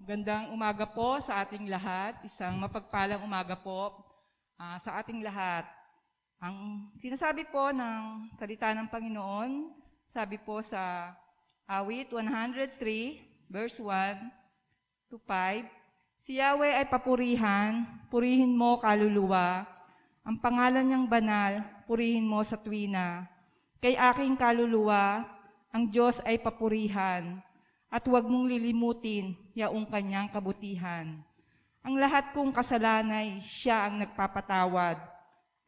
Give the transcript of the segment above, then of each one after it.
Magandang umaga po sa ating lahat. Isang mapagpalang umaga po sa ating lahat. Ang sinasabi po ng salita ng Panginoon, sabi po sa Awit 103, verse 1 to 5, si Yahweh ay papurihan, purihin mo kaluluwa. Ang pangalan niyang banal, purihin mo sa tuwina. Kay aking kaluluwa, ang Diyos ay papurihan. At huwag mong lilimutin yaong kanyang kabutihan. Ang lahat kong kasalanay, siya ang nagpapatawad.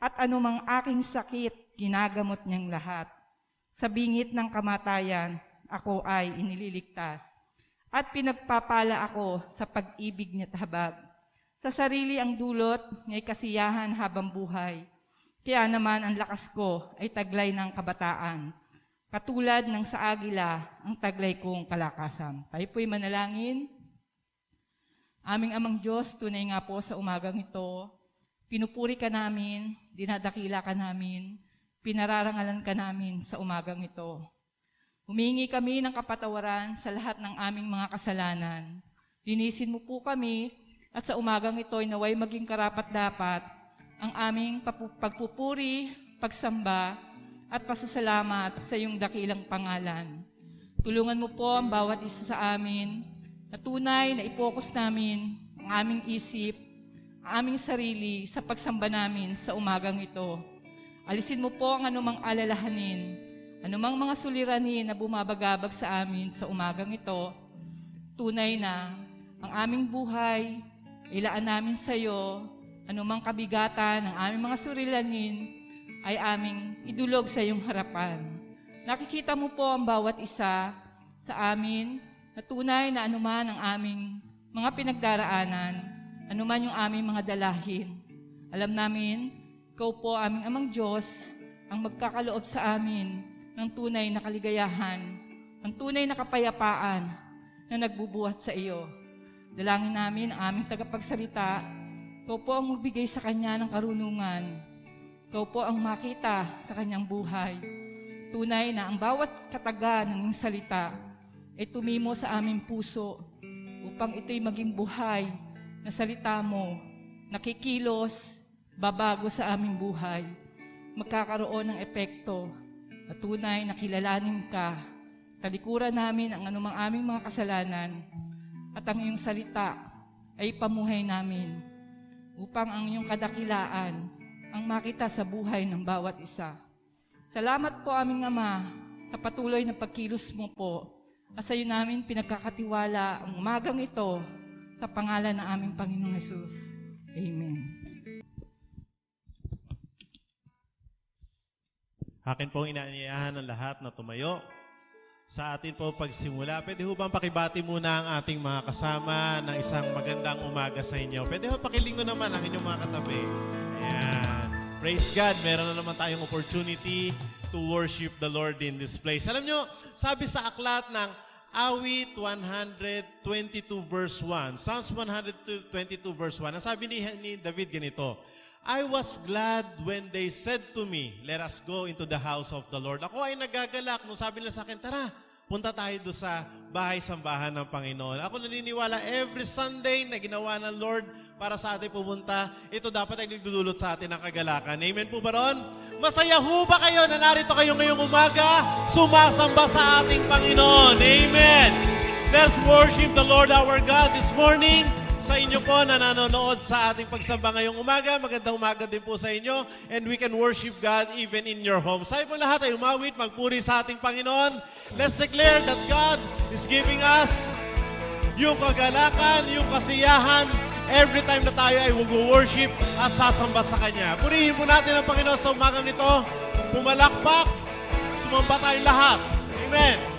At anumang aking sakit, ginagamot niyang lahat. Sa bingit ng kamatayan, ako ay inililigtas. At pinagpapala ako sa pag-ibig niya't habag. Sa sarili ang dulot, niya'y kasiyahan habang buhay. Kaya naman ang lakas ko ay taglay ng kabataan. Katulad ng sa agila, ang taglay kong kalakasan. Tayo po'y manalangin. Aming Amang Diyos, tunay nga po sa umagang ito, pinupuri ka namin, dinadakila ka namin, pinararangalan ka namin sa umagang ito. Humingi kami ng kapatawaran sa lahat ng aming mga kasalanan. Linisin mo po kami at sa umagang ito ay naway maging karapat-dapat ang aming pagpupuri, pagsamba, at pasasalamat sa iyong dakilang pangalan. Tulungan mo po ang bawat isa sa amin na tunay na i-focus namin ang aming isip, ang aming sarili sa pagsamba namin sa umagang ito. Alisin mo po ang anumang alalahanin, anumang mga suliranin na bumabagabag sa amin sa umagang ito. Tunay na ang aming buhay, ilaan namin sa iyo, anumang kabigatan ng aming mga suliranin, ay aming idulog sa iyong harapan. Nakikita mo po ang bawat isa sa amin na tunay na anuman ang aming mga pinagdaraanan, anuman yung aming mga dalahin. Alam namin, ikaw po aming Amang Diyos, ang magkakaloob sa amin ng tunay na kaligayahan, ng tunay na kapayapaan na nagbubuhat sa iyo. Dalangin namin ang aming tagapagsalita, ikaw po ang magbigay sa kanya ng karunungan. Ikaw po ang makita sa kanyang buhay. Tunay na ang bawat kataga ng iyong salita ay tumimo sa aming puso upang ito'y maging buhay na salita mo, nakikilos, babago sa aming buhay, magkakaroon ng epekto at tunay na kilalanin ka, talikuran namin ang anumang aming mga kasalanan at ang iyong salita ay pamuhay namin upang ang iyong kadakilaan ang makita sa buhay ng bawat isa. Salamat po aming Ama sa patuloy na pagkilos mo po at sa iyo namin pinagkakatiwala ang umagang ito sa pangalan ng aming Panginoong Hesus. Amen. Akin pong inaanyayahan ng lahat na tumayo. Sa atin po pagsimula, pwede ho bang pakibati muna ang ating mga kasama ng isang magandang umaga sa inyo? Pwede ho pakilingo naman ang inyong mga katabi. Ayan. Praise God, meron na naman tayong opportunity to worship the Lord in this place. Alam nyo, sabi sa aklat ng Awit 122 verse 1, Psalms 122 verse 1, ang sabi ni David ganito, I was glad when they said to me, let us go into the house of the Lord. Ako ay nagagalak nung sabi nila sa akin, tara, punta tayo doon sa bahay-sambahan ng Panginoon. Ako naniniwala, every Sunday na ginawa ng Lord para sa atin pumunta, ito dapat ay nagdudulot sa atin ng kagalakan. Amen po ba ron? Masaya ho ba kayo na narito kayo ngayong umaga, sumasamba sa ating Panginoon? Amen! Let's worship the Lord our God this morning. Sa inyo po na nanonood sa ating pagsamba ngayong umaga, magandang umaga din po sa inyo, and we can worship God even in your home. Sa po lahat ay umawit, magpuri sa ating Panginoon. Let's declare that God is giving us yung kagalakan, yung kasiyahan, every time na tayo ay mag-worship at sasamba sa Kanya. Purihin po natin ang Panginoon sa umagang ito, pumalakpak, sumamba tayong lahat. Amen.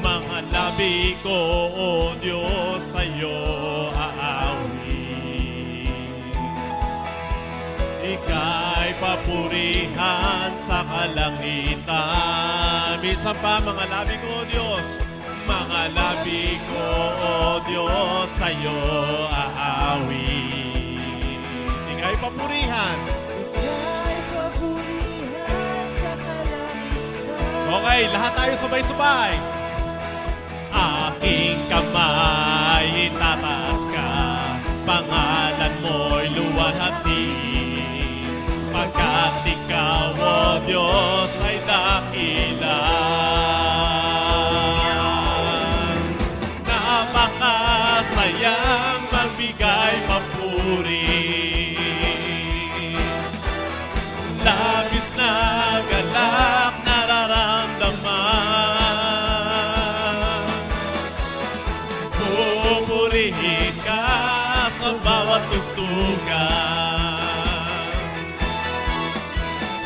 Mga labi ko, O Diyos, sa'yo aawit. Ika'y sa kalangitan. Minsan pa mga labi ko, O Diyos, mga mga labi ko, O Diyos, sa'yo aawit. Ika'y papurihan. Ika'y papurihan sa kalangitan. Okay, lahat tayo sabay-sabay. Aking kamay itataas ka, pangalan mo'y luwalhati. Pagkat ikaw, O Diyos, ay dakila. Napakasayang magbigay papuri. Labis na galak nararamdaman. Pupurihin ka sa bawat tugtugan.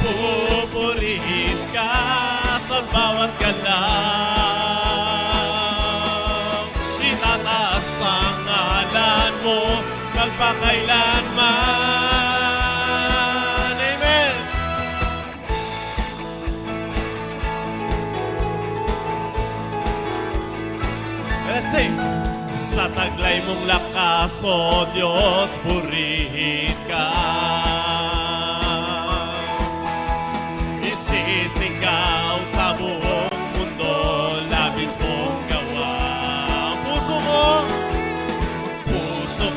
Pupurihin ka sa bawat galaw. Itataas ang ngalan mo magpakailanman. Amen! Let's sing! Sa taglay mong lakas, O Diyos, purihin ka. Isisigaw sa buong mundo, labis mong gawa. Ang puso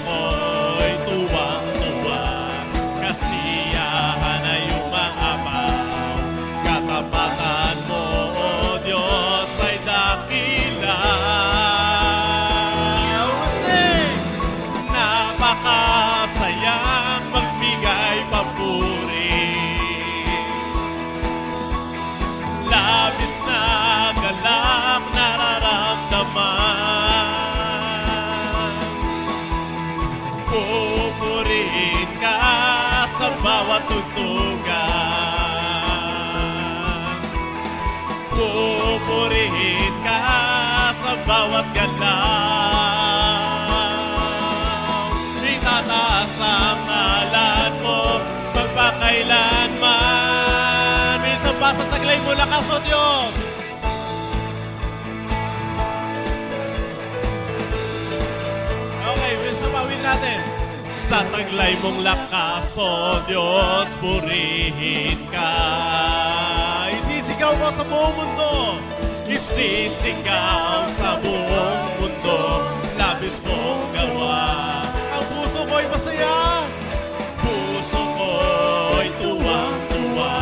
ko'y tuwang-tuwa. Kasiyahan ay umaapaw. Katapatan mo, O Diyos, ay dakila. Napakasayang magbigay papuri. Labis na galak nararamdaman. Pupurihin ka sa bawat tugtugan. Pupurihin ka sa bawat galaw. Itataas ang ngalan mo magpakailanman. Minsan pa sa taglay mo lakas, O Diyos. Okay, minsan pa win natin. Sa taglay mong lakas, O Diyos, purihin ka. Isisigaw mo sa buong mundo. Isisigaw sa buong mundo. Labis mong gawa. Ang puso ko'y masaya. Puso ko'y tuwang-tuwa.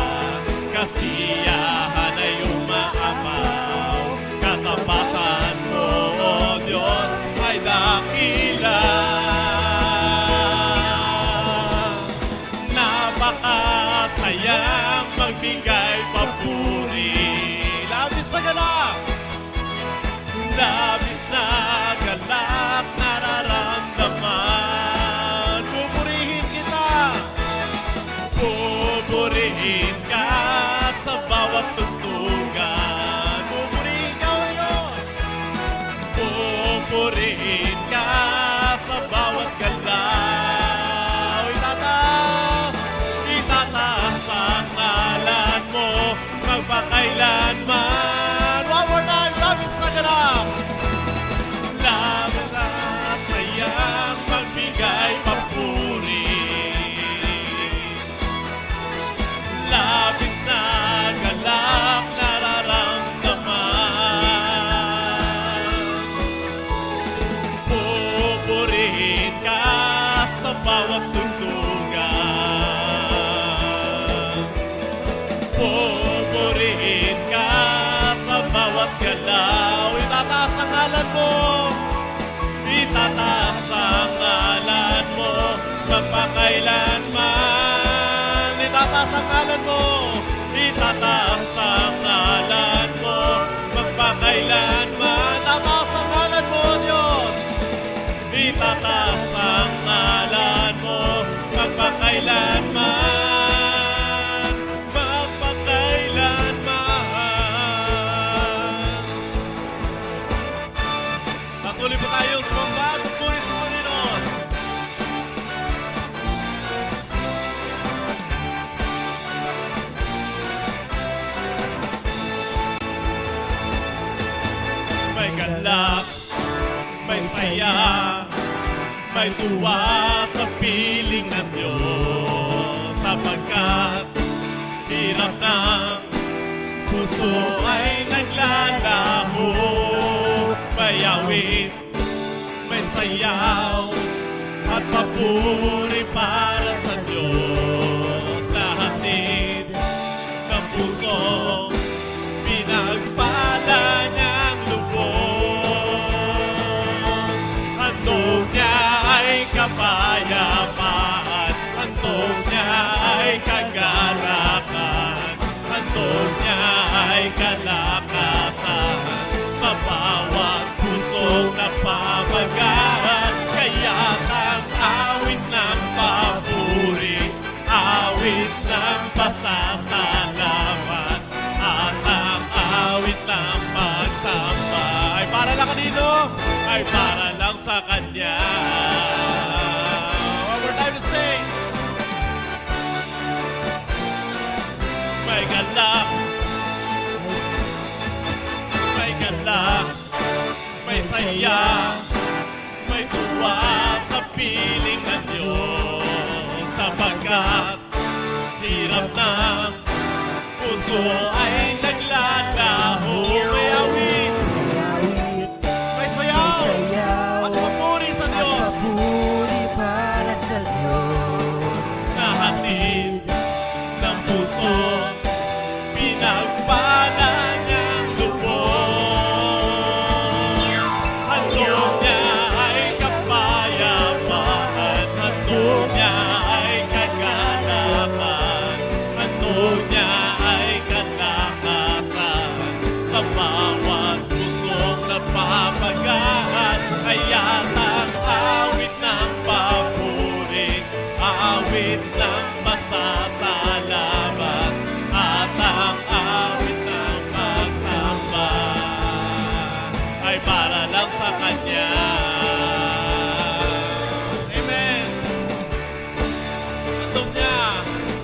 Kasiyahan ay umaapaw. Katapatan mo, O Diyos, ay dakila. Napakasayang magbigay papuri. Labis na galak. Labis na galak nararamdaman. Pupurihin kita. Pupurihin ka sa bawat tugtugan. Pupurihin ka, O Diyos. Pupurihin ka sa bawat galaw. Itataas ang ngalan mo magpakailanman. One more time, labis na galak. Labis na sayang magbigay papuri. Labis na galak nararamdaman. Pupurihin ka sa bawat tugtugan. Pupurihin ka sa bawat galaw. Itataas ang ngalan mo. Itataas ang ngalan mo magpakailanman. Itataas ang ngalan mo. Itataas ang ngalan mo magpakailanman. Itataas ang ngalan mo, Diyos. Itataas ang ngalan mo magpakailanman. Magpakailanman. Patuloy po tayong sumamba at pupuri sa Panginoon. May galak, may saya, may tuwa sa piling ng Diyos. Sapagkat hirap ng puso ay naglalaho. May awit, may sayaw, at papuri para sa Diyos. Lahatid ng puso, pinagpala niyang lubos. Handog niya ay kapayapaan, handog niya ay kagalakan, handog niya ay kalakasan sa bawat pusong napapagahan. Kaya ang awit ng papuri, awit ng pasasalamat, at ang awit ng pagsamba ay para lang kanino? Ay para lang sa Kanya. One more time to sing. May galak, may galak, may saya, may tuwa sa piling ng Diyos. Sapagkat hirap ng puso ay naglalaho. May awit, may sayaw, at papuri sa Diyos. Papuri para sa Diyos. Sa hatid ng puso, pinagpala niyang lubos. Handog niya ay kapayapaan, handog niya ay kagalakan, handog niya ay kalakasan sa bawat pusong napapagahan. Kaya't ang awit ng papuri, awit ng masasalamat, at ang awit ng pagsamba ay para lang sa Kanya. Amen.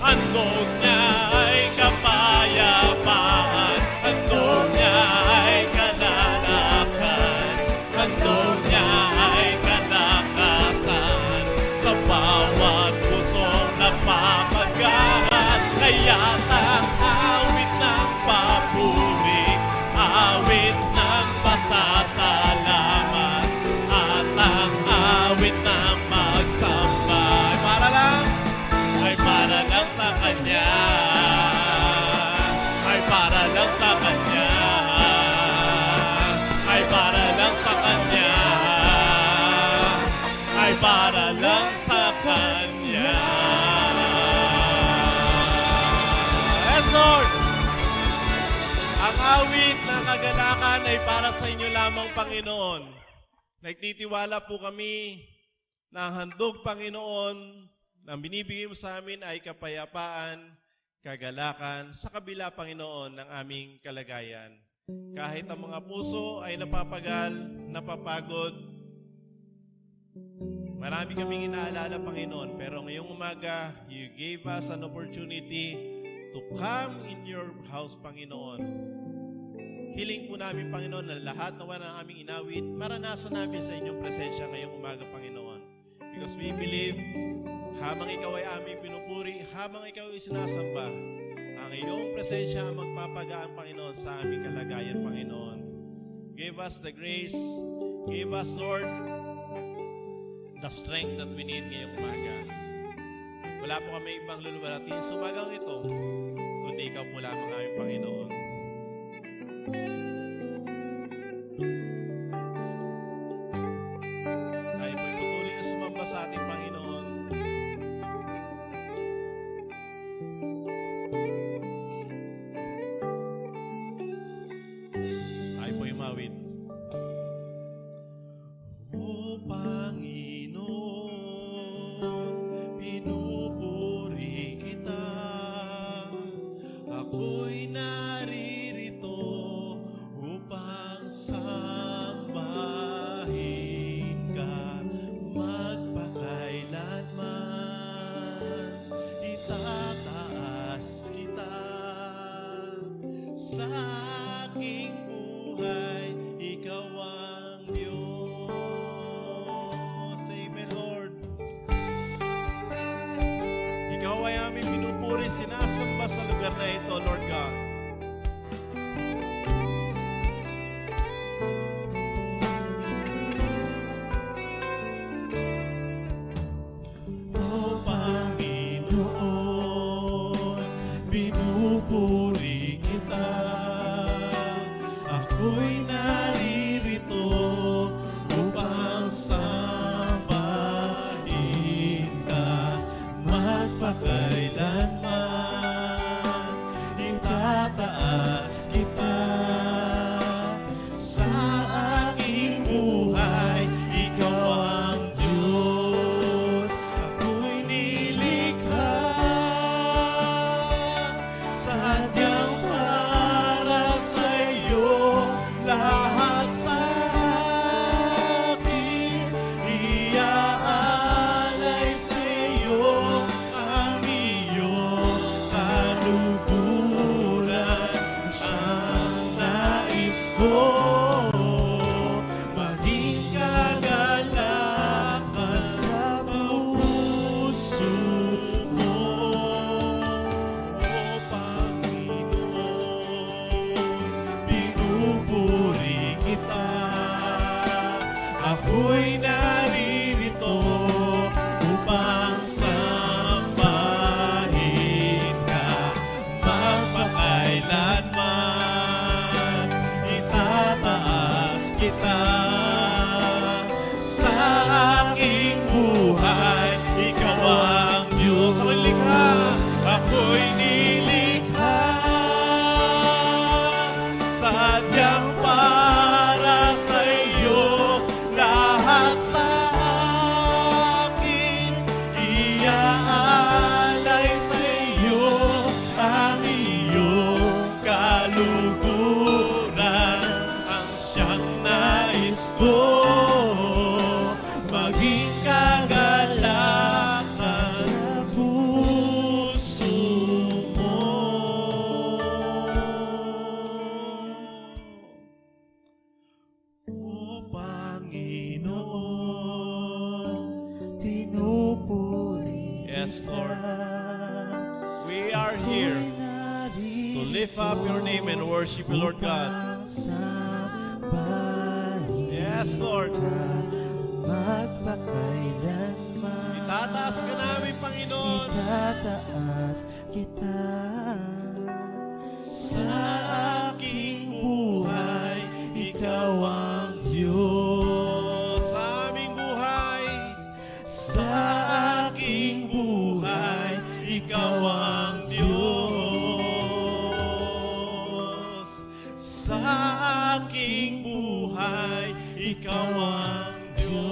Handog niya ay kapayapaan, handog niya ay kalalakan, handog niya ay kalakasan sa bawat pusong napapagahan. Kaya't ang awit ng papuri, awit ng pasasalamat, at ang awit ng magsamba ay para lang sa Kanya, ay para lang sa Kanya, ay para lang sa Kanya, ay para lang sa Kanya. Yes, Lord! Ang awit ng kagalakan ay para sa inyo lamang, Panginoon. Nagtitiwala po kami na ang handog, Panginoon, na binibigay mo sa amin ay kapayapaan, kagalakan, sa kabila, Panginoon, ng aming kalagayan. Kahit ang mga puso ay napapagal, napapagod, marami kaming inaalala, Panginoon, pero ngayong umaga, you gave us an opportunity to come in your house, Panginoon. Hiling po namin, Panginoon, na lahat na ng aming inawit, maranasan namin sa inyong presensya ngayong umaga, Panginoon. Because we believe, habang ikaw ay aming pinupuri, habang ikaw ay sinasamba, ang iyong presensya ang magpapagaan, Panginoon, sa aming kalagayan, Panginoon. Give us the grace, give us, Lord, the strength that we need ngayong umaga. Wala po kami ibang luluwalatin sa umagang ito, kundi ikaw po lamang aming Panginoon. Tayo po'y patuloy na sumamba sa ating Panginoon. Tayo po'y umawit. O Panginoon, pinupuri kita. Ako'y naririto upang sambahin ka magpakailanman. Itataas kita sa aking buhay, ikaw ang Sadyang para sa'yo lahat sa akin, iaalay sa'yo ang iyong kaluguran. Ang nais ko, maging kagalakan sa puso mo, O Panginoon. Pinupuri kita, ako'y naririto upang sambahin ka magpakailanman. Itataas kita sa aking buhay. Ikaw ang Diyos. Ako'y likha, ako'y nilikha, sadyang para sa iyo lahat sa akin, iaalay sa iyo ang iyong kaluguran. Ang siyang nais ko, maging kagalakan sa puso mo. O Panginoon, Pinupuri Yes, Lord. kita. we are here to lift up your name and worship you, Lord God. Upang sambahin Yes, Lord. magpakailanman. Itataas ka namin, Panginoon. Itataas kita Sa aking buhay, ikaw ang Diyos. Sa aming buhay, sa aking buhay, ikaw ang Diyos. Sa aking buhay, ikaw ang Diyos.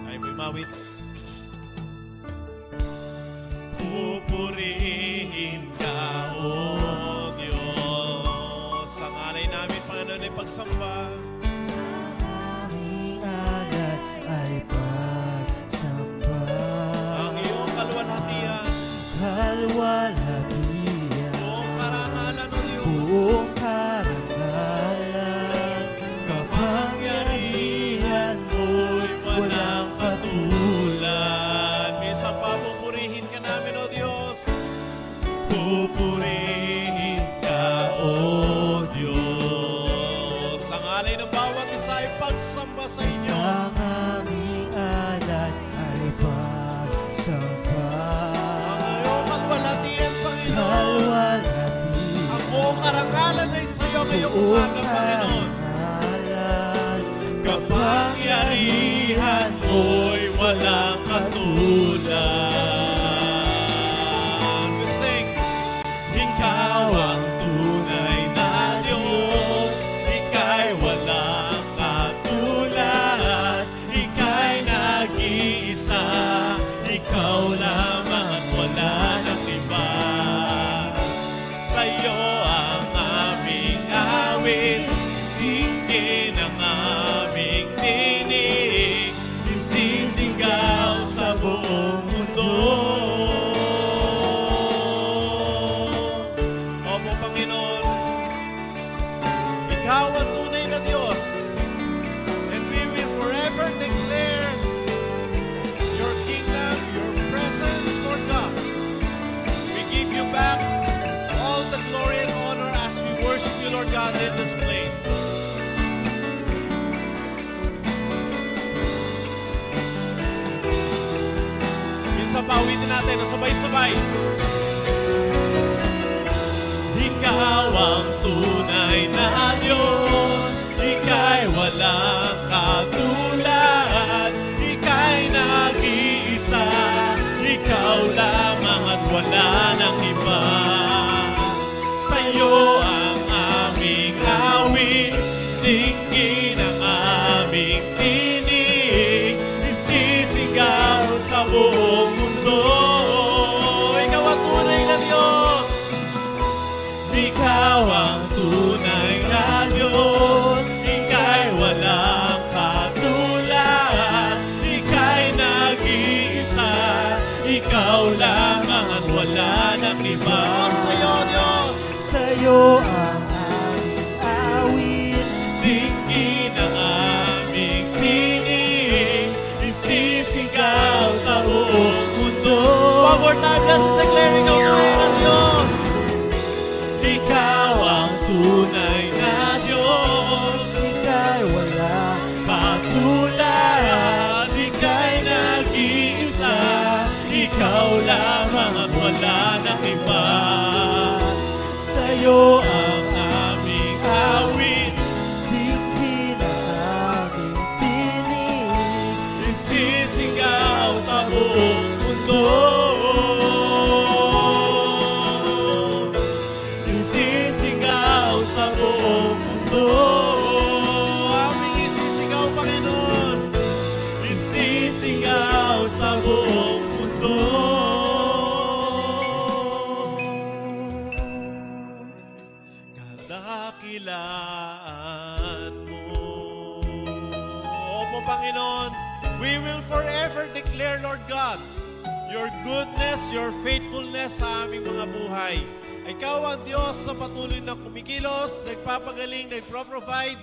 Ay, may mawit. Pupurihin ka, O Diyos. Ang alay namin, Panginoon, ay pagsamba. aming alay ay pagsamba. Ang iyong kaluwalhatian, Kalwalhatian, buong karangalan, O Diyos. buong karangalan, kapangyarihan mo'y walang katulad. Minsan pa pupurihin ka namin, O Diyos. Pupurihin ka, O Diyos. Ang alay ng bawat isa ay pagsamba sa inyo. Ang aming alay ay pagsamba. Ang iyong kalwalhatian, Panginoon. Kalwalhatian, Ang buong karangalan ay sa iyo ngayong umaga, Panginoon. karangalan, Kapangyarihan mo'y walang katulad. We sing, Ikaw ang tunay na Diyos, Ika'y walang katulad, Ika'y nag-iisa, Ikaw lamang at wala nang iba. Sa'yo ang aming awit, tingin ang aming tinig, isisigaw sa buong mundo. Opo, Panginoon, Ikaw ang tunay na Diyos, and we will forever declare your kingdom, your presence, Lord God. We give you back all the glory and honor as we worship you, Lord God, in this place. Minsan pa awitin natin na sabay-sabay. Ikaw ang tunay na Diyos, Ika'y walang katulad, Ika'y nag-iisa, ikaw lamang at wala nang iba. Sa'yo ang aming awit, dinggin ang aming tinig, isisigaw sa buong mundo. Ikaw ang tunay na Diyos, ikaw ang tunay na Diyos, ika'y walang katulad, ika'y nag-iisa, ikaw lamang at wala nang iba. Sa'yo, Diyos, Sa'yo ang aming awit, dinggin ang aming tinig, isisigaw sa buong mundo. One more time, let's declare ikaw tunay na Diyos. Ikaw ang tunay na Diyos, ika'y walang katulad, ika'y nag-iisa, ikaw lamang at wala nang iba. Sa'yo ang aming awit, dinggin ang aming tinig, isisigaw sa buong mundo. Isisigaw sa buong mundo. Aming isisigaw, Panginoon. Isisigaw sa buong mundo. Kadakilaan mo. Opo, Panginoon, we will forever declare, Lord God, your goodness, your faithfulness sa aming mga buhay. Ikaw ang Diyos sa patuloy na kumikilos, nagpapagaling, nagpro-provide,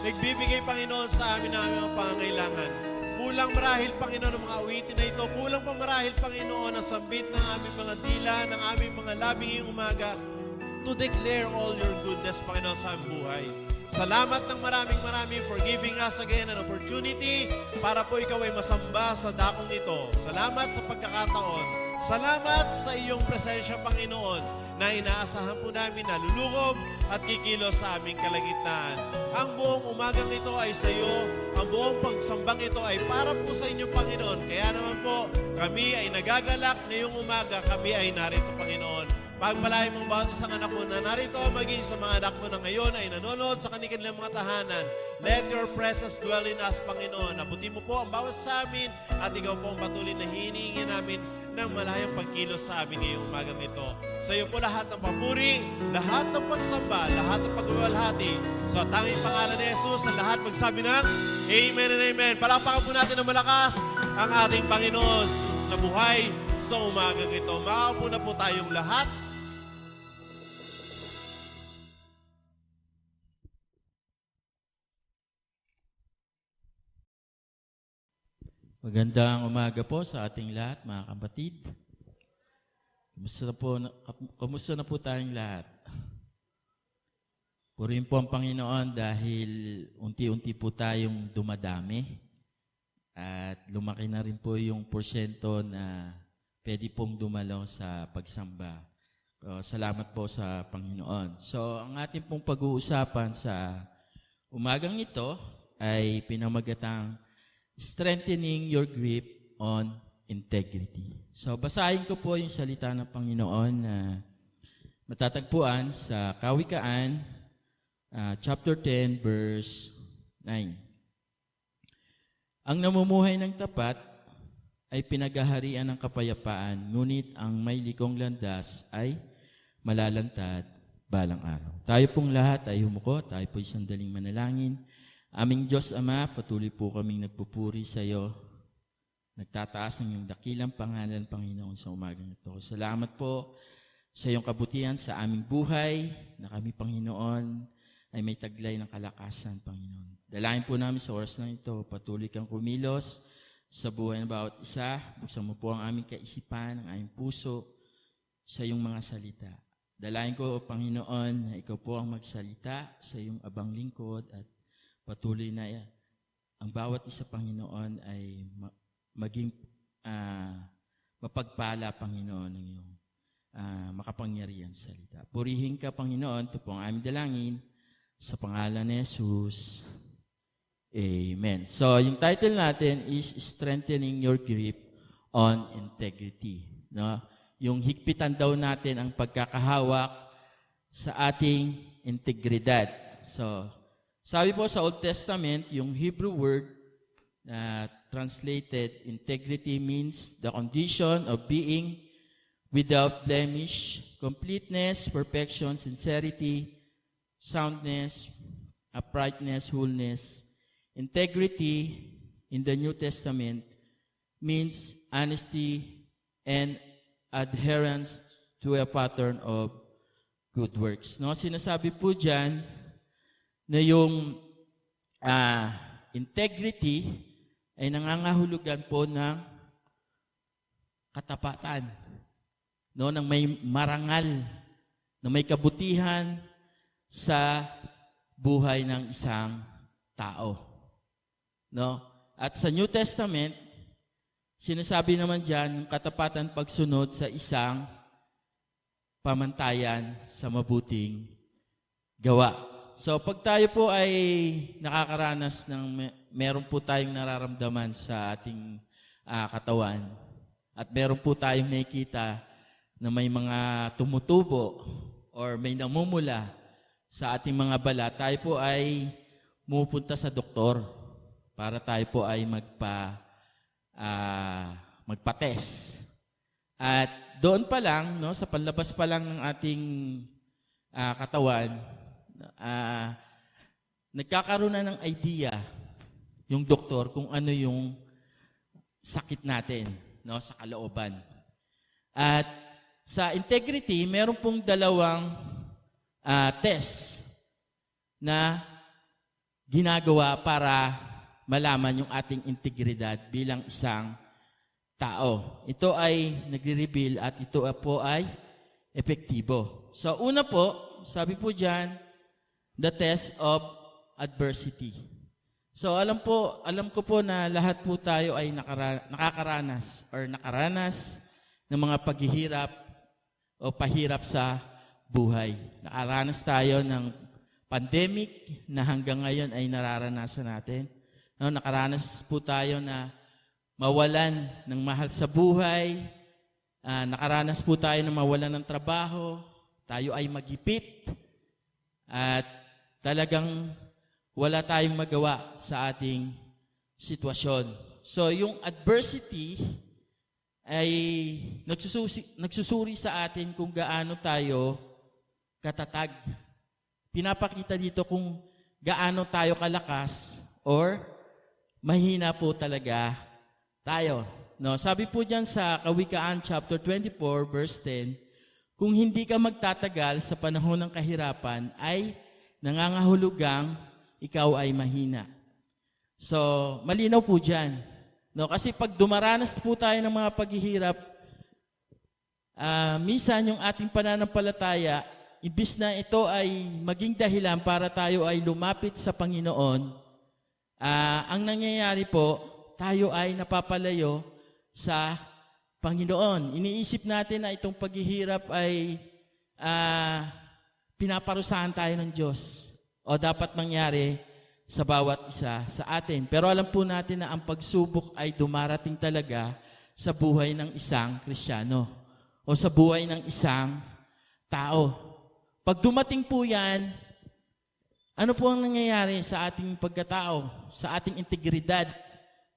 nagbibigay, Panginoon, sa amin ng aming mga pangangailangan. Kulang marahil, Panginoon, ang mga awitin na ito. Kulang pa marahil, Panginoon, ang sambit ng aming mga dila, ng aming mga labing ngayong umaga to declare all your goodness, Panginoon, sa aming buhay. Salamat ng maraming for giving us again an opportunity para po ikaw ay masamba sa dakong ito. Salamat sa pagkakataon. Salamat sa iyong presensya, Panginoon, na inaasahan po namin na lulukob at kikilos sa aming kalagitnaan. Ang buong umagang ito ay sa iyo. Ang buong pagsambang ito ay para po sa inyo, Panginoon. Kaya naman po, kami ay nagagalak ngayong umaga. Kami ay narito, Panginoon. Pagpalain mong bawat isang anak mo na narito, maging sa mga anak mo na ngayon ay nanonood sa kanilang mga tahanan. Let your presence dwell in us, Panginoon. Abutin mo po ang bawat sa amin at ikaw po ang patuloy na hinihingi namin ng malayang pagkilos sa amin ngayong umagang ito. Sa iyo po lahat ng papuri, lahat ng pagsamba, lahat ng pagwawalhati. Sa tanging pangalan ni Jesus, ang lahat magsabi ng Amen and Amen. Palakpakan po natin ng malakas ang ating Panginoon na buhay sa umagang ito. Makaupo na po tayong lahat. Magandang umaga po sa ating lahat, mga kapatid. Kumusta na po tayong lahat? Purihin po ang Panginoon dahil unti-unti po tayong dumadami at lumaki na rin po yung porsyento na pwede pong dumalaw sa pagsamba. Salamat po sa Panginoon. So, ang ating pong pag-uusapan sa umagang ito ay pinamagatang strengthening your grip on integrity. So, basahin ko po yung salita ng Panginoon na matatagpuan sa Kawikaan, chapter 10, verse 9. Ang namumuhay ng tapat ay pinaghaharian ng kapayapaan, ngunit ang may likong landas ay malalantad balang araw. Tayo pong lahat ay humuko, tayo po'y sandaling manalangin. Aming Diyos Ama, patuloy po kaming nagpupuri sa iyo. Nagtataas ng iyong dakilang pangalan, Panginoon, sa umagang ito. Salamat po sa iyong kabutihan sa aming buhay, na kami, Panginoon, ay may taglay ng kalakasan, Panginoon. Dalahin po namin sa oras na ito, patuloy kang kumilos sa buhay ng bawat isa. Buksan mo po ang aming kaisipan, ang aming puso sa iyong mga salita. Dalahin ko, Panginoon, na ikaw po ang magsalita sa iyong abang lingkod at patuloy na ang bawat isa, Panginoon, ay maging mapagpala, Panginoon, ng iyong makapangyarihan salita. Purihin ka, Panginoon, ito po ang aming dalangin sa pangalan ni Jesus. Amen. So, yung title natin is Strengthening Your Grip on integrity. No? Yung higpitan daw natin ang pagkakahawak sa ating integridad. So, sabi po sa Old Testament, yung Hebrew word na translated integrity means the condition of being without blemish, completeness, perfection, sincerity, soundness, uprightness, wholeness. Integrity in the New Testament means honesty and adherence to a pattern of good works. No, sinasabi po diyan na yung integrity ay nangangahulugan po ng katapatan, no, ng may marangal, na may kabutihan sa buhay ng isang tao. No? At sa New Testament, sinasabi naman diyan yung katapatan pagsunod sa isang pamantayan sa mabuting gawa. So pag tayo po ay nakakaranas ng meron po tayong nararamdaman sa ating katawan at meron po tayong nakikita na may mga tumutubo or may namumula sa ating mga balat, tayo po ay pumupunta sa doktor para tayo po ay magpa-test. At doon pa lang, no, sa panlabas pa lang ng ating katawan, nagkakaroon na ng idea yung doktor kung ano yung sakit natin, no, sa kalooban. At sa integrity, meron pong dalawang test na ginagawa para malaman yung ating integridad bilang isang tao. Ito ay nagre-reveal at ito po ay epektibo. So una po, sabi po diyan, the test of adversity. So alam ko po na lahat po tayo ay nakakaranas ng mga paghihirap o pahirap sa buhay. Nakaranas tayo ng pandemic na hanggang ngayon ay nararanasan natin. No, nakaranas po tayo na mawalan ng mahal sa buhay. Nakaranas po tayo na mawalan ng trabaho. Tayo ay magipit. At talagang wala tayong magawa sa ating sitwasyon. So yung adversity ay nagsusuri sa atin kung gaano tayo katatag. Pinapakita dito kung gaano tayo kalakas or mahina po talaga tayo. No, sabi po diyan sa Kawikaan chapter 24 verse 10, kung hindi ka magtatagal sa panahon ng kahirapan ay nangangahulugang ikaw ay mahina. So, malinaw po diyan. No, kasi pag dumaranas po tayo ng mga paghihirap, minsan yung ating pananampalataya, imbis na ito ay maging dahilan para tayo ay lumapit sa Panginoon, ang nangyayari po, tayo ay napapalayo sa Panginoon. Iniisip natin na itong paghihirap ay pinaparusahan tayo ng Diyos o dapat mangyari sa bawat isa sa atin. Pero alam po natin na ang pagsubok ay dumarating talaga sa buhay ng isang Kristiyano o sa buhay ng isang tao. Pag dumating po yan, ano po ang nangyayari sa ating pagkatao, sa ating integridad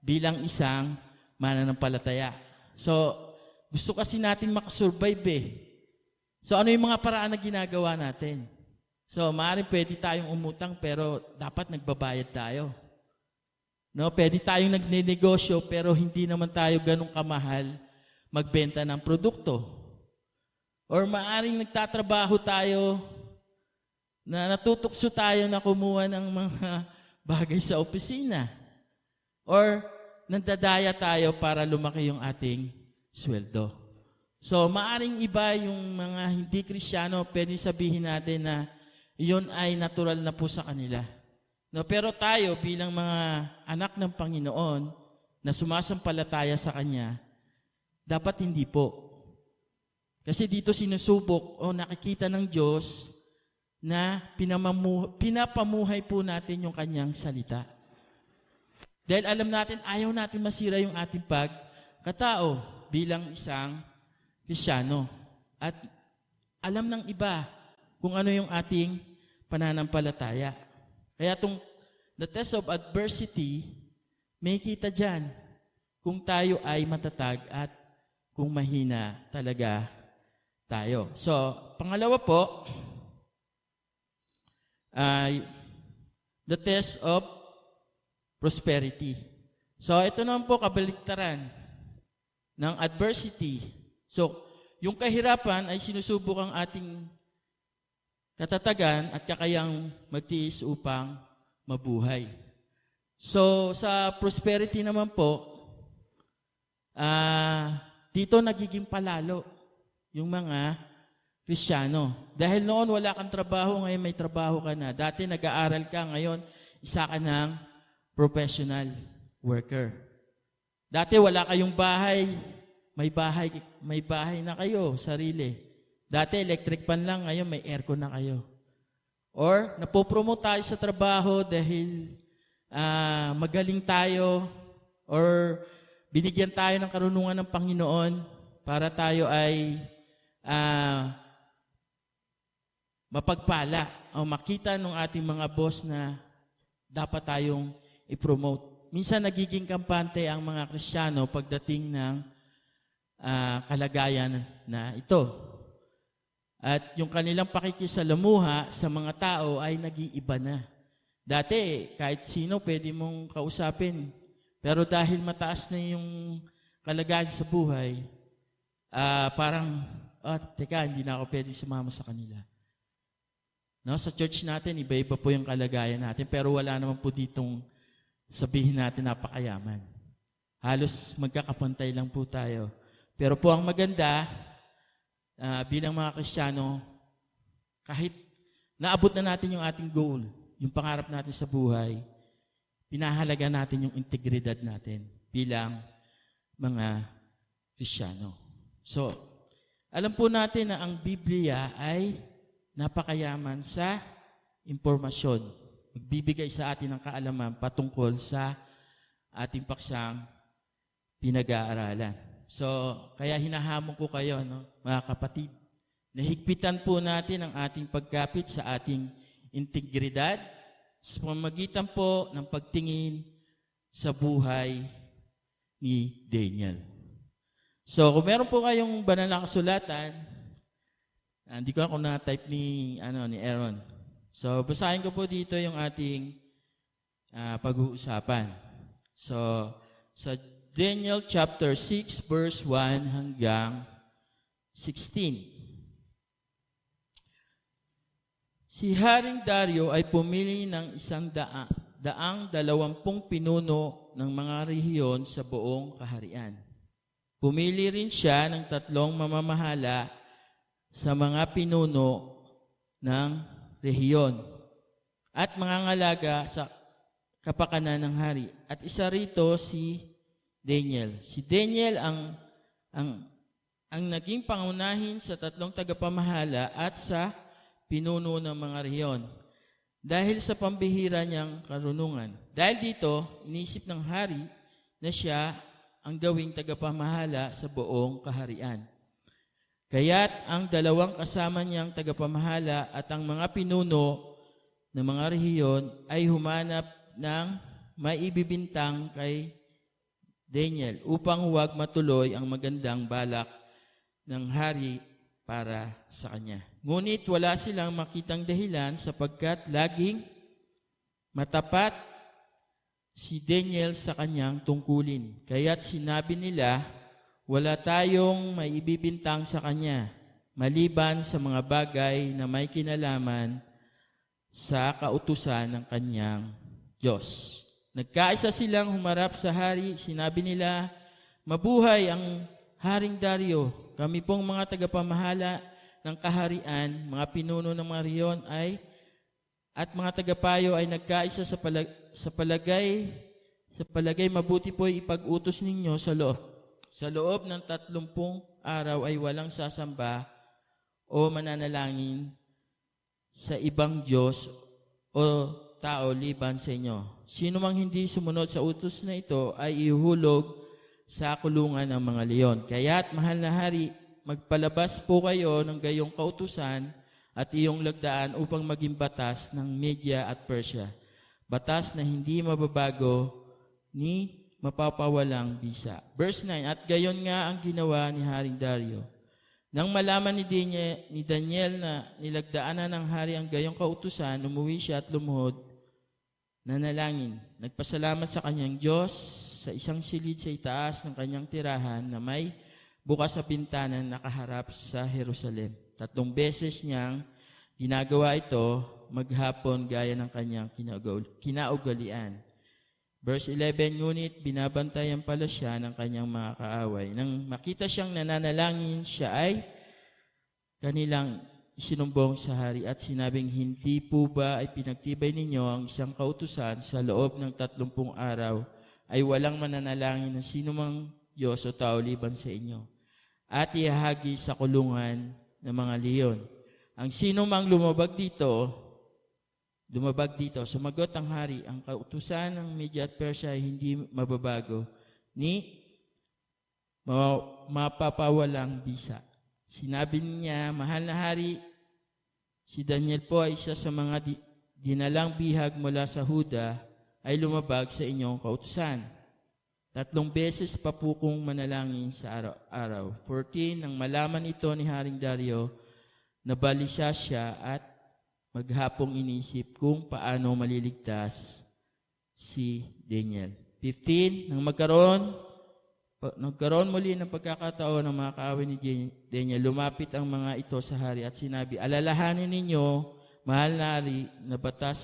bilang isang mananampalataya? So, gusto kasi natin makasurvive eh. So, ano yung mga paraan na ginagawa natin? So, maaaring pwede tayong umutang pero dapat nagbabayad tayo. No, pwede tayong nagnenegosyo pero hindi naman tayo ganun kamahal magbenta ng produkto. Or maaaring nagtatrabaho tayo na natutukso tayo na kumuha ng mga bagay sa opisina. Or nandadaya tayo para lumaki yung ating sweldo. So, maaring iba yung mga hindi Kristiyano, pwede sabihin natin na iyon ay natural na po sa kanila. No, pero tayo bilang mga anak ng Panginoon na sumasampalataya sa Kanya, dapat hindi po. Kasi dito sinusubok o nakikita ng Diyos na pinapamuhay po natin yung Kanyang salita. Dahil alam natin, ayaw natin masira yung ating katao bilang isang Kristiyano. At alam ng iba kung ano yung ating pananampalataya. Kaya the test of adversity, may kita dyan kung tayo ay matatag at kung mahina talaga tayo. So, pangalawa po, ay the test of prosperity. So, ito naman po kabaliktaran ng adversity. So, yung kahirapan ay sinusubok ang ating katatagan at kakayang magtiis upang mabuhay. So, sa prosperity naman po, dito nagiging palalo yung mga Kristiyano. Dahil noon wala kang trabaho, ngayon may trabaho ka na. Dati nag-aaral ka, ngayon isa ka ng professional worker. Dati wala kayong bahay, may bahay na kayo, sarili. Dati electric fan lang, ngayon may aircon na kayo. Or napopromote tayo sa trabaho dahil magaling tayo or binigyan tayo ng karunungan ng Panginoon para tayo ay mapagpala o makita ng ating mga boss na dapat tayong i-promote. Minsan nagiging kampante ang mga Kristiyano pagdating ng kalagayan na ito. At yung kanilang pakikisalamuha sa mga tao ay nag-iiba na. Dati, kahit sino pwede mong kausapin. Pero dahil mataas na yung kalagayan sa buhay, parang, teka, hindi na ako pwede sumama sa kanila. No, sa church natin, iba-iba po yung kalagayan natin, pero wala naman po ditong sabihin natin napakayaman. Halos magkakapantay lang po tayo. Pero po ang maganda, bilang mga Kristiyano, kahit naabot na natin yung ating goal, yung pangarap natin sa buhay, pinahalaga natin yung integridad natin bilang mga Kristiyano. So, alam po natin na ang Biblia ay napakayaman sa impormasyon. Magbibigay sa atin ng kaalaman patungkol sa ating paksang pinag-aaralan. So, kaya hinahamon ko kayo, no, mga kapatid, nahigpitan po natin ang ating pagkapit sa ating integridad sa pamamagitan po ng pagtingin sa buhay ni Daniel. So, kung meron po kayong banal na kasulatan, hindi ko kung na-type ni Aaron. So, basahin ko po dito yung ating pag-uusapan. So, sa Daniel chapter 6 verse 1 hanggang 16. Si Haring Dario ay pumili ng 120 pinuno ng mga rehiyon sa buong kaharian. Pumili rin siya ng 3 mamamahala sa mga pinuno ng rehiyon at mga ngalaga sa kapakanan ng hari. At isa rito si Daniel. Si Daniel ang naging pangunahin sa 3 tagapamahala at sa pinuno ng mga rehiyon dahil sa pambihira niyang karunungan. Dahil dito, inisip ng hari na siya ang gawing tagapamahala sa buong kaharian. Kaya't ang 2 kasama niyang tagapamahala at ang mga pinuno ng mga rehiyon ay humanap ng maibibintang kay Daniel upang huwag matuloy ang magandang balak ng hari para sa kanya. Ngunit wala silang makitang dahilan sapagkat laging matapat si Daniel sa kanyang tungkulin. Kaya't sinabi nila, wala tayong maibibintang sa kanya maliban sa mga bagay na may kinalaman sa kautusan ng kanyang Diyos. Nagkaisa silang humarap sa hari, sinabi nila, mabuhay ang Haring Dario. Kami pong mga tagapamahala ng kaharian, mga pinuno ng mga rehiyon at mga tagapayo ay nagkaisa sa palagay mabuti po ipag-utos ninyo sa loob ng 30 araw ay walang sasamba o mananalangin sa ibang Diyos o tao liban sa inyo. Sino mang hindi sumunod sa utos na ito ay ihuhulog sa kulungan ng mga leon. Kaya't mahal na hari, magpalabas po kayo ng gayong kautusan at iyong lagdaan upang maging batas ng Media at Persia. Batas na hindi mababago ni mapapawalang bisa. Verse 9, at gayon nga ang ginawa ni Haring Dario. Nang malaman ni Daniel na nilagdaanan ng hari ang gayong kautusan, umuwi siya at lumuhod, nanalangin. Nagpasalamat sa kanyang Diyos sa isang silid sa itaas ng kanyang tirahan na may bukas sa bintana na nakaharap sa Jerusalem. 3 beses niyang ginagawa ito maghapon gaya ng kanyang kinaugalian. Verse 11, ngunit binabantayan pala siya ng kanyang mga kaaway. Nang makita siyang nananalangin, siya ay kanilang isinumbong sa hari at sinabing, hindi po ba ay pinagtibay ninyo ang isang kautusan sa loob ng 30 araw ay walang mananalangin ng sinumang Diyos o tao liban sa inyo at ihahagi sa kulungan ng mga leon. Ang sinumang lumabag dito, sumagot ang hari, ang kautusan ng Media at Persia ay hindi mababago ni mapapawalang bisa. Sinabi niya, mahal na hari, si Daniel po ay isa sa mga dinalang bihag mula sa Huda ay lumabag sa inyong kautusan. 3 beses pa po kong manalangin sa araw-araw. 14, nang malaman ito ni Haring Dario, nabalisa siya at maghapong inisip kung paano maliligtas si Daniel. 15, nang nagkaroon muli ng pagkakataon ng mga kaaway ni Daniel, lumapit ang mga ito sa hari at sinabi, alalahanin ninyo, mahal na hari, na batas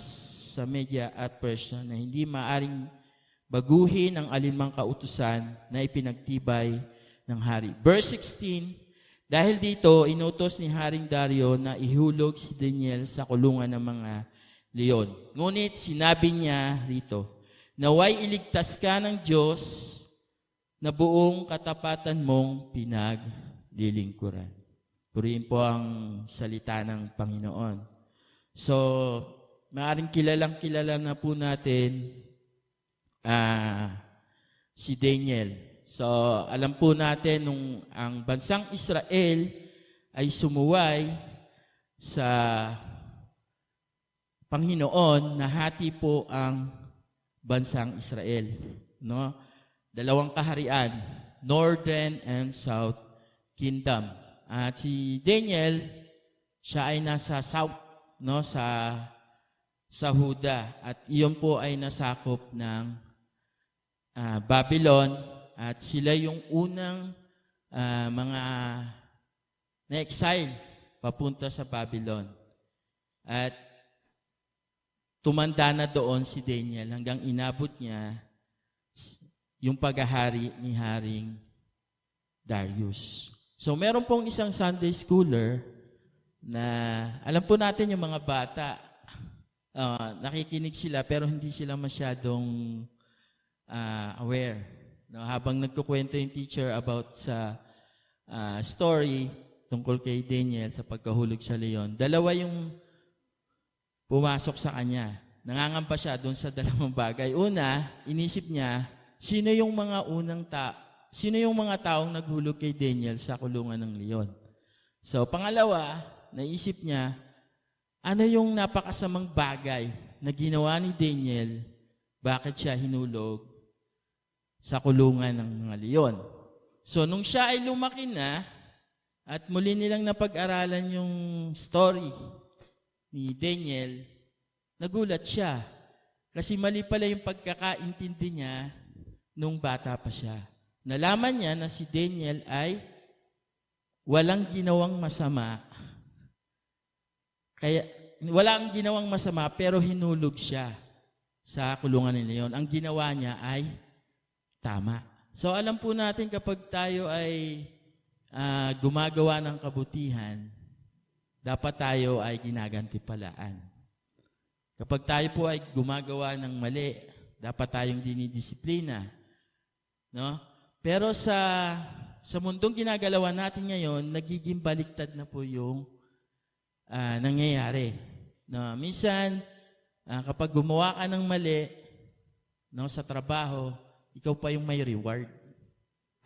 sa Media at Persia na hindi maaring baguhin ang alinmang kautusan na ipinagtibay ng hari. Verse 16, dahil dito, inutos ni Haring Dario na ihulog si Daniel sa kulungan ng mga leon. Ngunit sinabi niya rito, naway iligtas ka ng Diyos na buong katapatan mong pinaglilingkuran. Purihin po ang salita ng Panginoon. So, maaaring kilala na po natin si Daniel. So, alam po natin nung ang bansang Israel ay sumuway sa Panginoon, nahati po ang bansang Israel. No? 2 kaharian, Northern and South Kingdom. At si Daniel, siya ay nasa South, no? sa Huda. At iyon po ay nasakop ng Babylon. At sila yung unang mga na-exile papunta sa Babylon. At tumanda na doon si Daniel hanggang inabot niya yung paghahari ni Haring Darius. So meron pong isang Sunday schooler na alam po natin yung mga bata, nakikinig sila pero hindi sila masyadong aware. No, habang nagkukwento yung teacher about sa story tungkol kay Daniel sa pagkahulog sa leon, 2 yung pumasok sa kanya. Nangangamba siya doon sa 2 bagay. Una, inisip niya, sino yung mga taong naghulog kay Daniel sa kulungan ng leon? So, pangalawa, naisip niya, ano yung napakasamang bagay na ginawa ni Daniel, bakit siya hinulog sa kulungan ng mga leon? So, nung siya ay lumaki na, at muli nilang napag-aralan yung story ni Daniel, nagulat siya. Kasi mali pala yung pagkakaintindi niya nung bata pa siya. Nalaman niya na si Daniel ay walang ginawang masama. Walang ginawang masama pero hinulog siya sa kulungan ng leon. Ang ginawa niya ay tama. So alam po natin kapag tayo ay gumagawa ng kabutihan, dapat tayo ay ginagantipalaan. Kapag tayo po ay gumagawa ng mali, dapat tayong dinidisiplina. No? Pero sa mundong ginagalawan natin ngayon, nagiging baliktad na po yung nangyayari. No? Minsan, kapag gumawa ka ng mali, no, sa trabaho, ikaw pa yung may reward.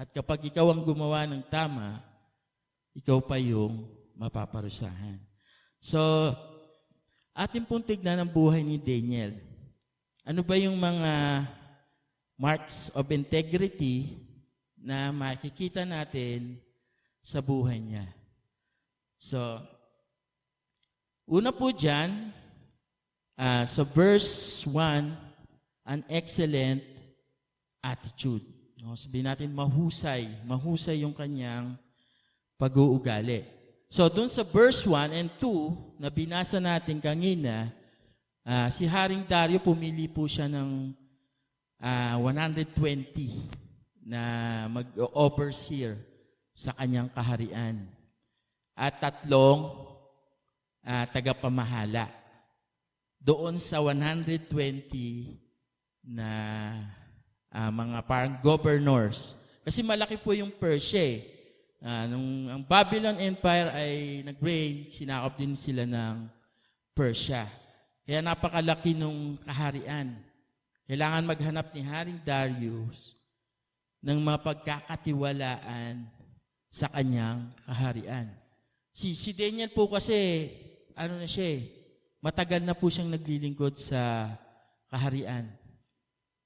At kapag ikaw ang gumawa ng tama, ikaw pa yung mapaparusahan. So, atin pong tignan ang buhay ni Daniel. Ano ba yung mga marks of integrity na makikita natin sa buhay niya? So, una po dyan, sa verse 1, an excellent attitude. No, sabihin natin mahusay yung kanyang pag-uugali. So, dun sa verse 1 and 2 na binasa natin kanina, si Haring Dario pumili po siya ng 120 na mag-overseer sa kanyang kaharian. At 3 tagapamahala. Doon sa 120 na mga parang governors. Kasi malaki po yung Persia. Nung ang Babylon Empire ay nag-reign, sinakop din sila ng Persia. Kaya napakalaki nung kaharian. Kailangan maghanap ni Haring Darius ng mapagkakatiwalaan sa kanyang kaharian. Si Daniel po kasi, matagal na po siyang naglilingkod sa kaharian.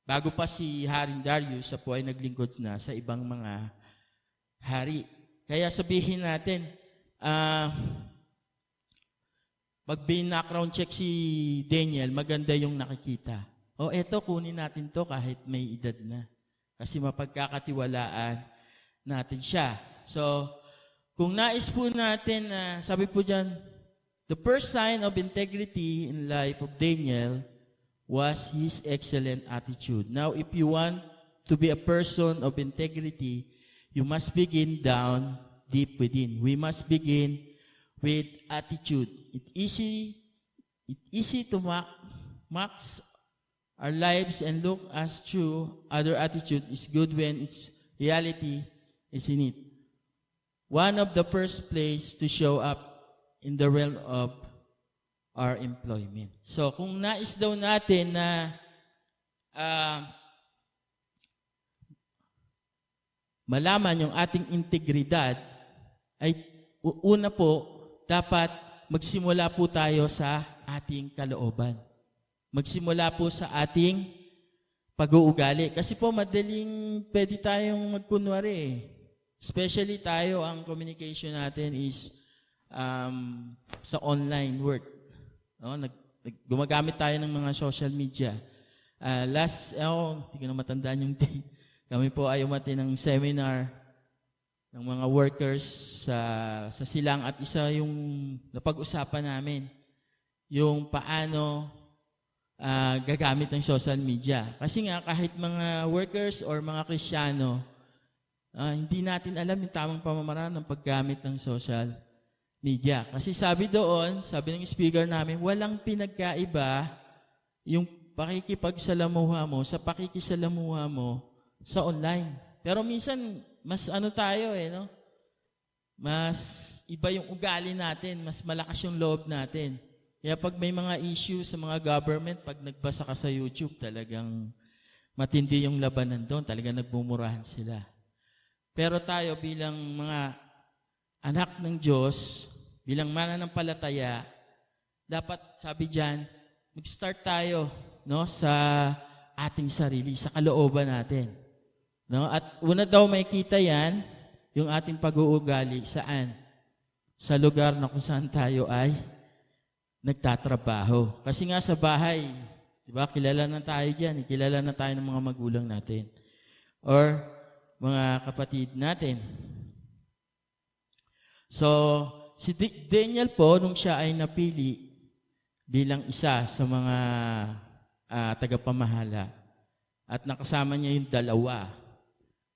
Bago pa si Haring Darius, siya po ay naglingkod na sa ibang mga hari. Kaya sabihin natin, pag bin-background check si Daniel, maganda yung nakikita. Eto, kunin natin to kahit may edad na. Kasi mapagkakatiwalaan natin siya. So, kung nais po natin, sabi po dyan, the first sign of integrity in life of Daniel was his excellent attitude. Now, if you want to be a person of integrity, you must begin down deep within. We must begin with attitude. It's easy to max our lives and look as true. Other attitude is good when its reality is in it. One of the first place to show up in the realm of our employment. So, kung nais daw natin na malaman yung ating integridad, ay una po, dapat magsimula po tayo sa ating kalooban. Magsimula po sa ating pag-uugali. Kasi po, madaling pwede tayong magkunwari. Especially tayo, ang communication natin is sa online work. Gumagamit tayo ng mga social media. Hindi ko na matandaan yung date. Kami po ay umati ng seminar ng mga workers sa Silang at isa yung napag-usapan namin, yung paano gagamit ng social media. Kasi nga kahit mga workers or mga Kristiyano, hindi natin alam yung tamang pamamaraan ng paggamit ng social media. Kasi sabi ng speaker namin, walang pinagkaiba yung pakikipagsalamuha mo sa pakikisalamuha mo sa online. Pero minsan, mas mas iba yung ugali natin, mas malakas yung loob natin. Kaya pag may mga issue sa mga government, pag nagbasa ka sa YouTube, talagang matindi yung labanan doon, talagang nagmumurahan sila. Pero tayo bilang mga anak ng Diyos, bilang mananampalataya, dapat sabi diyan, mag-start tayo sa ating sarili, sa kalooban natin. At una daw makikita yan, yung ating pag-uugali, saan? Sa lugar na kung saan tayo ay nagtatrabaho. Kasi nga sa bahay, di ba, kilala na tayo dyan, kilala na tayo ng mga magulang natin. Or mga kapatid natin. So, si Daniel po, nung siya ay napili bilang isa sa mga tagapamahala at nakasama niya yung 2,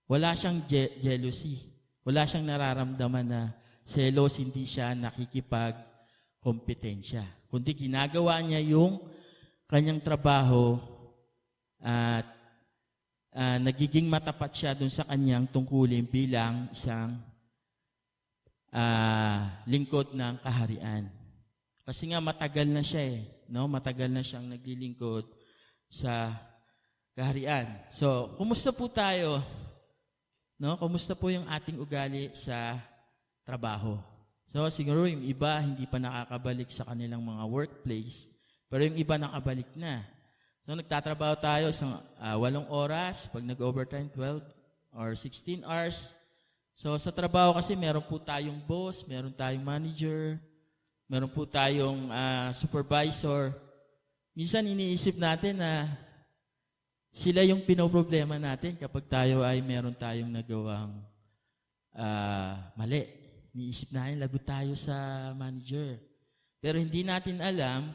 wala siyang jealousy. Wala siyang nararamdaman na selos, hindi siya nakikipagkompetensya. Kundi ginagawa niya yung kanyang trabaho at nagiging matapat siya dun sa kanyang tungkulin bilang isang lingkod ng kaharian. Kasi nga matagal na siya matagal na siyang naglilingkod sa kaharian. So, kumusta po tayo No, kumusta po yung ating ugali sa trabaho? So siguro yung iba hindi pa nakakabalik sa kanilang mga workplace, pero yung iba nakabalik na. So nagtatrabaho tayo isang 8 oras, pag nag-overtime 12 or 16 hours. So sa trabaho kasi meron po tayong boss, meron tayong manager, meron po tayong supervisor. Minsan iniisip natin na sila yung pinoproblema natin kapag tayo ay meron tayong nagawang mali. Iniisip natin, lagot tayo sa manager. Pero hindi natin alam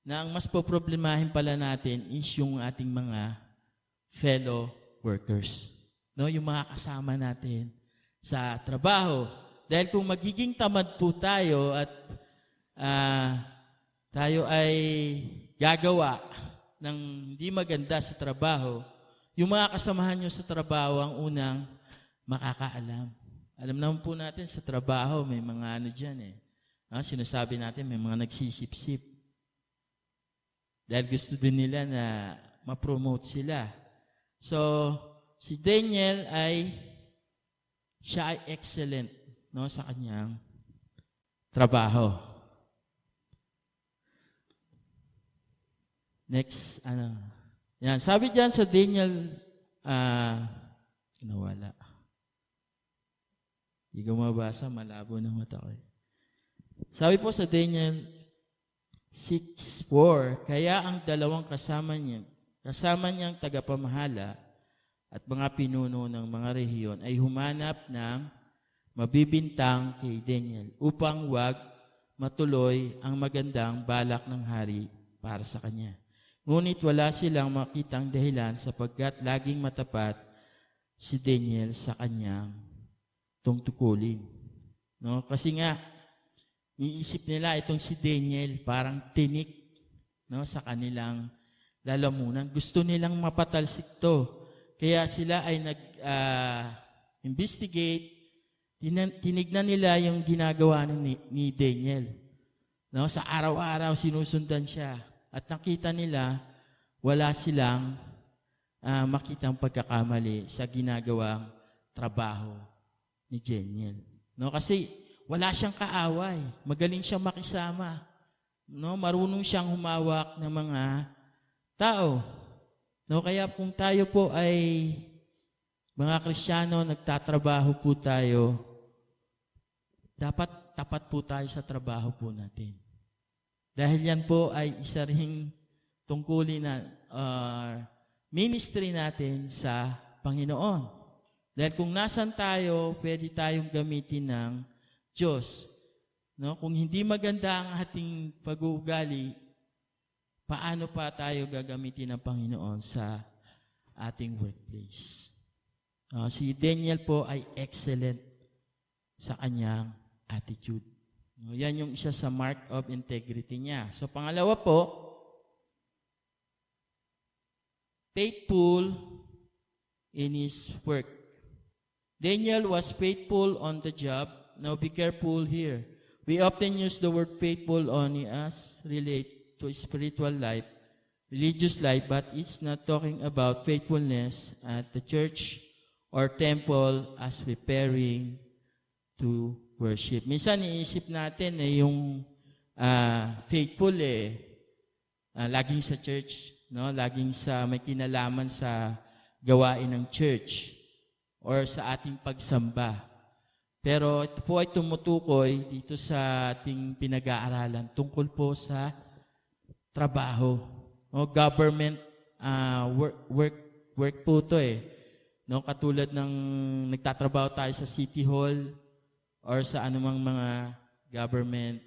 na ang mas poproblemahin pala natin is yung ating mga fellow workers. No, yung mga kasama natin sa trabaho. Dahil kung magiging tamad po tayo at tayo ay gagawa ng hindi maganda sa trabaho, yung mga kasamahan nyo sa trabaho ang unang makakaalam. Alam naman po natin sa trabaho, may mga ano dyan eh. Sinasabi natin, may mga nagsisip-sip. Dahil gusto din nila na ma-promote sila. So, si Daniel siya ay excellent, no, sa kanyang trabaho. Next, yan, sabi diyan sa Daniel, nawala. Hindi ko mabasa, malabo ng mata ko. Sabi po sa Daniel 6:4, kaya ang dalawang kasama niyang tagapamahala at mga pinuno ng mga rehiyon ay humanap ng mabibintang kay Daniel upang wag matuloy ang magandang balak ng hari para sa kanya. Ngunit wala silang makitang dahilan sapagkat laging matapat si Daniel sa kanyang tungtukulin. No? Kasi nga, iisip nila itong si Daniel parang tinik, no, sa kanilang lalamunan. Gusto nilang mapatalsik to. Kaya sila ay nag-investigate, tinignan nila yung ginagawa ni Daniel. No? Sa araw-araw sinusundan siya. At nakita nila, wala silang makitang pagkakamali sa ginagawang trabaho ni Daniel. No? Kasi wala siyang kaaway. Magaling siyang makisama. No? Marunong siyang humawak ng mga tao. No? Kaya kung tayo po ay mga Kristiyano, nagtatrabaho po tayo, dapat tapat po tayo sa trabaho po natin. Dahil yan po ay isa ring tungkulin na ministry natin sa Panginoon. Dahil kung nasan tayo, pwede tayong gamitin ng Diyos. No? Kung hindi maganda ang ating pag-uugali, paano pa tayo gagamitin ng Panginoon sa ating workplace? Si Daniel po ay excellent sa kanyang attitude. No, yan yung isa sa mark of integrity niya. So pangalawa po, faithful in his work. Daniel was faithful on the job. Now be careful here. We often use the word faithful only as relate to spiritual life, religious life, but it's not talking about faithfulness at the church or temple as preparing to worship. Minsan iisip natin na yung faithful laging sa church, no? Laging sa may kinalaman sa gawain ng church or sa ating pagsamba. Pero ito po ay tumutukoy dito sa ating pinag-aaralan tungkol po sa trabaho. No? Government work po ito No? Katulad ng nagtatrabaho tayo sa City Hall, or sa anumang mga government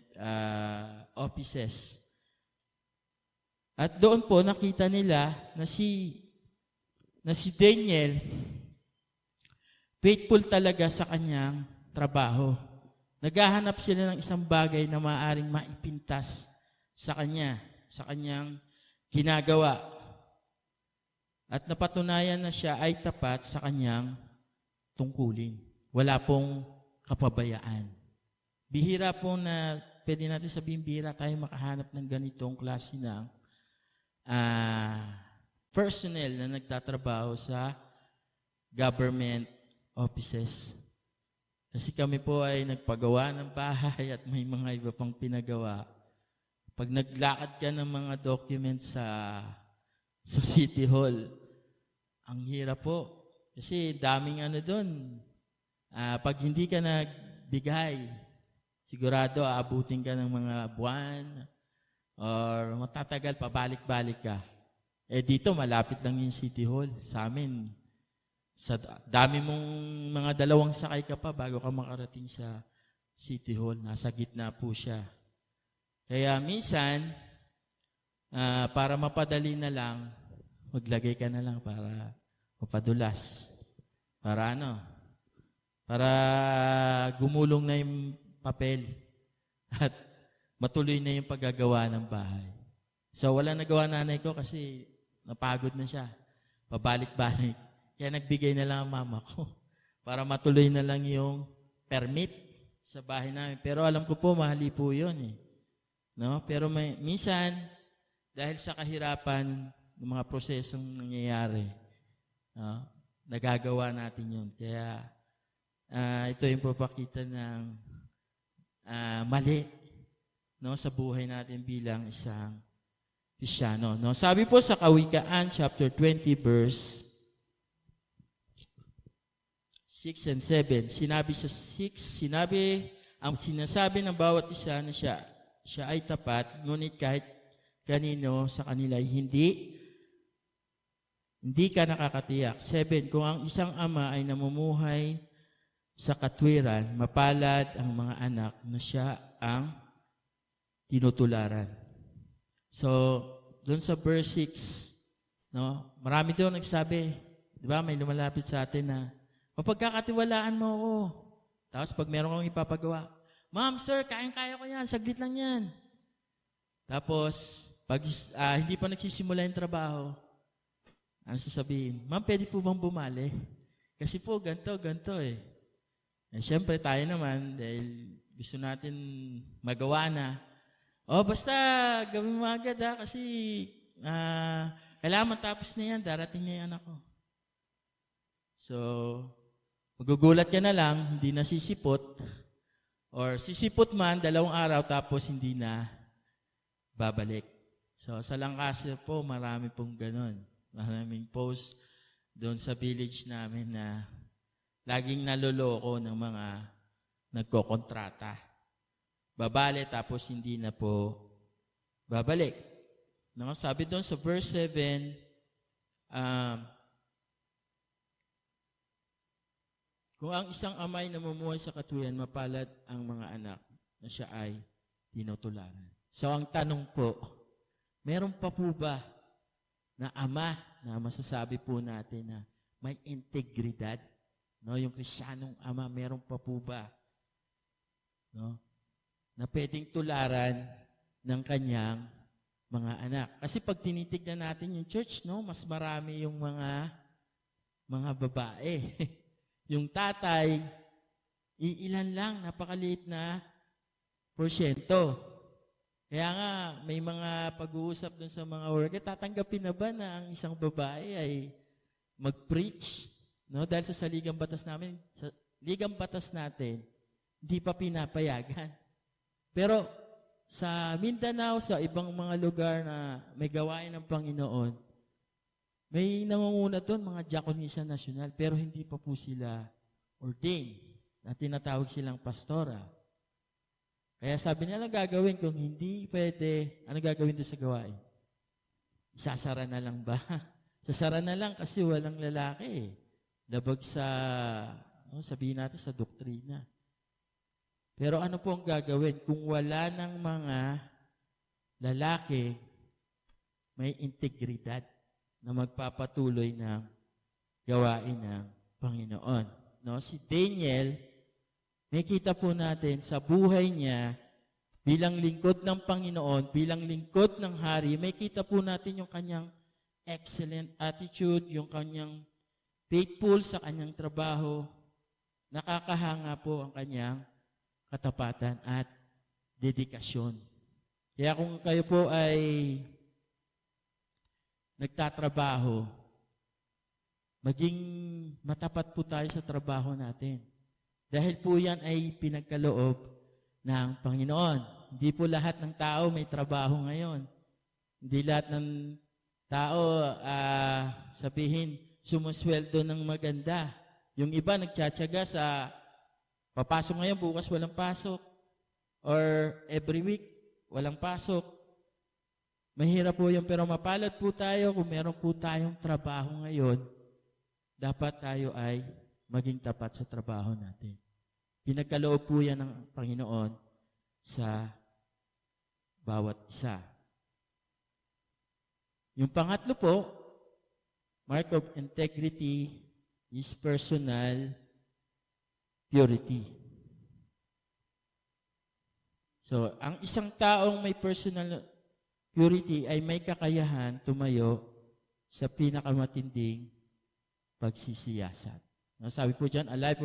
offices. At doon po nakita nila na si Daniel faithful talaga sa kanyang trabaho. Naghahanap sila ng isang bagay na maaaring maipintas sa kanyang ginagawa. At napatunayan na siya ay tapat sa kanyang tungkulin. Wala pong kapabayaan. Bihira po na, pwede natin sabihin bihira tayo makahanap ng ganitong klase ng personnel na nagtatrabaho sa government offices. Kasi kami po ay nagpagawa ng bahay at may mga iba pang pinagawa. Pag naglakad ka ng mga documents sa City Hall, ang hirap po. Kasi daming ano doon. Pag hindi ka nagbigay, sigurado aabutin ka ng mga buwan or matatagal, pabalik-balik ka. Dito, malapit lang yung City Hall. Sa amin, sa dami mong mga dalawang sakay ka pa bago ka makarating sa City Hall. Nasa gitna po siya. Kaya minsan, para mapadali na lang, maglagay ka na lang para mapadulas. Para ano? Para gumulong na yung papel at matuloy na yung paggagawa ng bahay. So wala nagawa nanay ko kasi napagod na siya. Pabalik-balik. Kaya nagbigay na lang ang mama ko para matuloy na lang yung permit sa bahay namin. Pero alam ko po, mahali po yun eh. No? Pero minsan, dahil sa kahirapan ng mga prosesong nangyayari, nagagawa natin yun. Kaya ito yung papakita ng mali, no, sa buhay natin bilang isang Kristiyano. No? Sabi po sa Kawikaan, chapter 20, verse 6 and 7. Sinabi sa 6, ang sinasabi ng bawat isa na siya ay tapat, ngunit kahit kanino sa kanila ay hindi ka nakakatiyak. 7, kung ang isang ama ay namumuhay sa katwiran, mapalad ang mga anak na siya ang tinutularan. So, doon sa verse 6, no, marami doon nagsabi, di ba, may lumalapit sa atin na, mapagkakatiwalaan mo ako. Tapos pag meron kang ipapagawa, Ma'am, sir, kayang-kaya ko yan, saglit lang yan. Tapos, pag hindi pa nagsisimula yung trabaho, ano sasabihin? Ma'am, pwede po bang bumali? Kasi po, ganito eh. Siyempre, tayo naman, dahil gusto natin magawa na, basta gawin mo agad kasi kailangan matapos na yan, darating na yung anak ko. So, magugulat ka na lang, hindi na sisipot, or sisipot man, 2 araw, tapos hindi na babalik. So, sa Langkasa po, marami pong ganun. Maraming post doon sa village namin na laging naloloko ng mga nagkokontrata. Babalik, tapos hindi na po babalik. No? Sabi doon sa verse 7, kung ang isang amay namumuhay sa katwiran, mapalad ang mga anak na siya ay tinutularan. So ang tanong po, meron pa po ba na ama na masasabi po natin na may integridad? No, yung Kristiyanong ama, meron pa po ba? No? Na pwedeng tularan ng kanyang mga anak. Kasi pag tinitignan natin yung church, no, mas marami yung mga babae. Yung tatay, iilan lang, napakaliit na porsyento. Kaya nga, may mga pag-uusap dun sa mga worker, tatanggapin na ba na ang isang babae ay mag-preach? No? Dahil sa saligang batas namin, sa ligang batas natin, hindi pa pinapayagan. Pero sa Mindanao, sa ibang mga lugar na may gawain ng Panginoon, may nangunguna doon, mga diakonisa nasyonal, pero hindi pa po sila ordained na tinatawag silang pastora. Kaya sabi nila, gagawin kung hindi pwede, ano gagawin doon sa gawain? Isasara na lang ba? Sasara na lang kasi walang lalaki. Labag sa, sabihin natin sa doktrina. Pero ano po ang gagawin? Kung wala ng mga lalaki, may integridad na magpapatuloy ng gawain ng Panginoon. No? Si Daniel, nakita po natin sa buhay niya, bilang lingkod ng Panginoon, bilang lingkod ng hari, may kita po natin yung kanyang excellent attitude, yung kanyang faithful sa kanyang trabaho, nakakahanga po ang kanyang katapatan at dedikasyon. Kaya kung kayo po ay nagtatrabaho, maging matapat po tayo sa trabaho natin. Dahil po yan ay pinagkaloob ng Panginoon. Hindi po lahat ng tao may trabaho ngayon. Hindi lahat ng tao sabihin sumusweldo ng maganda. Yung iba nagtsatsaga sa papasok ngayon, bukas walang pasok. Or every week, walang pasok. Mahirap po yun, pero mapalad po tayo kung meron po tayong trabaho ngayon. Dapat tayo ay maging tapat sa trabaho natin. Pinagkaloob po yan ng Panginoon sa bawat isa. Yung pangatlo po, mark of integrity is personal purity. So, ang isang taong may personal purity ay may kakayahan tumayo sa pinakamatinding pagsisiyasat. Sabi po dyan, a life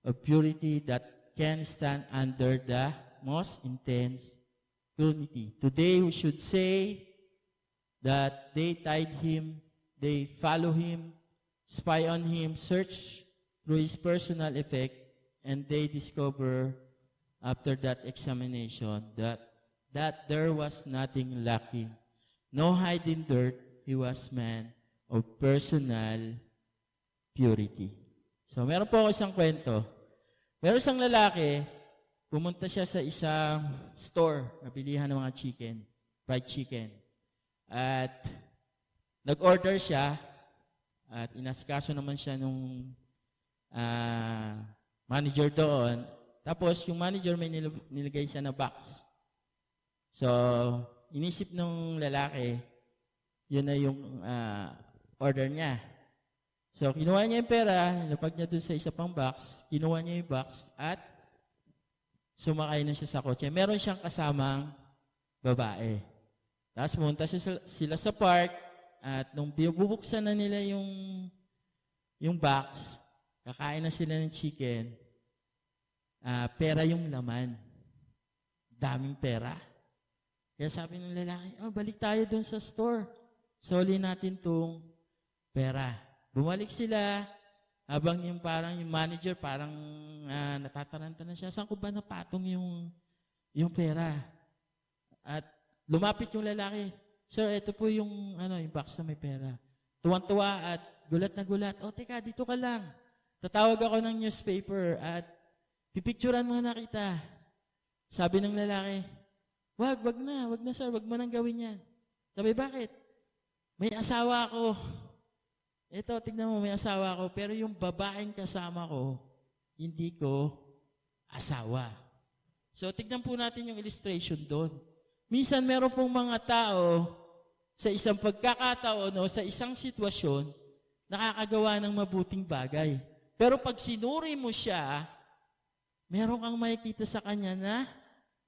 of purity that can stand under the most intense scrutiny. Today, we should say that they tied him, they follow him, spy on him, search through his personal effect, and they discover after that examination that there was nothing lacking. No hiding dirt, he was man of personal purity. So, meron po ako isang kwento. Meron isang lalaki, pumunta siya sa isang store na bilihan ng mga chicken, fried chicken. At nag-order siya at inasikaso naman siya nung manager doon. Tapos yung manager may nilagay siya na box. So, inisip ng lalaki, yun na yung order niya. So, kinuha niya yung pera, nilapag niya dun sa isa pang box, kinuha niya yung box, at sumakay na siya sa kotse. Meron siyang kasamang babae. Tapos pumunta sila sa park, at nung bubuksan na nila yung box, kakain na sila ng chicken, pera yung laman. Daming pera. Kaya sabi ng lalaki, balik tayo dun sa store. Soli natin tong pera. Bumalik sila, habang yung manager parang natataranta na siya. Saan ko ba napatong yung pera? At lumapit yung lalaki. Sir, ito po yung box na may pera. Tuwang-tuwa at gulat na gulat. Teka, dito ka lang. Tatawag ako ng newspaper at pipicturan mo na kita. Sabi ng lalaki, wag na sir, wag mo nang gawin yan. Sabi, bakit? May asawa ako. Ito, tignan mo, may asawa ako, pero yung babaeng kasama ko, hindi ko asawa. So, tignan po natin yung illustration doon. Minsan, meron pong mga tao sa isang pagkakataon o sa isang sitwasyon, nakakagawa ng mabuting bagay. Pero pag sinuri mo siya, meron kang makikita sa kanya na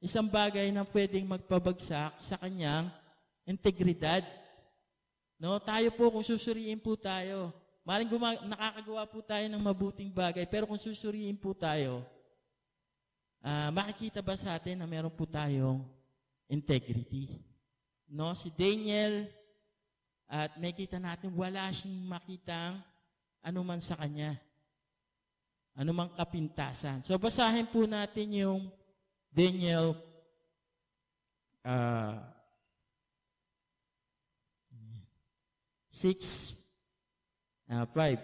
isang bagay na pwedeng magpabagsak sa kanyang integridad. No, tayo po kung susuriin po tayo, maring nakakagawa po tayo ng mabuting bagay, pero kung susuriin po tayo, makikita ba sa atin na meron po tayong integrity? No, si Daniel, at makita natin wala siyang makitang anuman sa kanya, anumang kapintasan. So basahin po natin yung Daniel 6:5.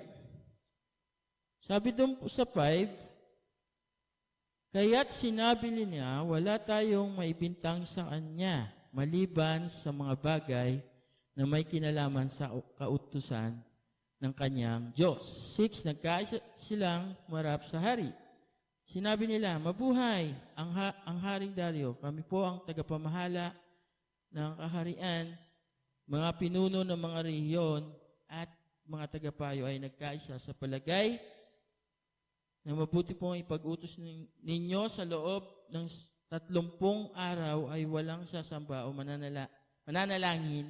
Sabi doon po sa 5, kaya't sinabi niya, wala tayong maibintang sa kanya, maliban sa mga bagay na may kinalaman sa kautusan ng kanyang Diyos. 6, nagkaisa silang marap sa hari. Sinabi nila, mabuhay ang Haring Dario. Kami po ang tagapamahala ng kaharian, mga pinuno ng mga rehiyon at mga tagapayo ay nagkaisa sa palagay na mabuti pong ipag-utos ninyo sa loob ng 30 araw ay walang sasamba o mananalangin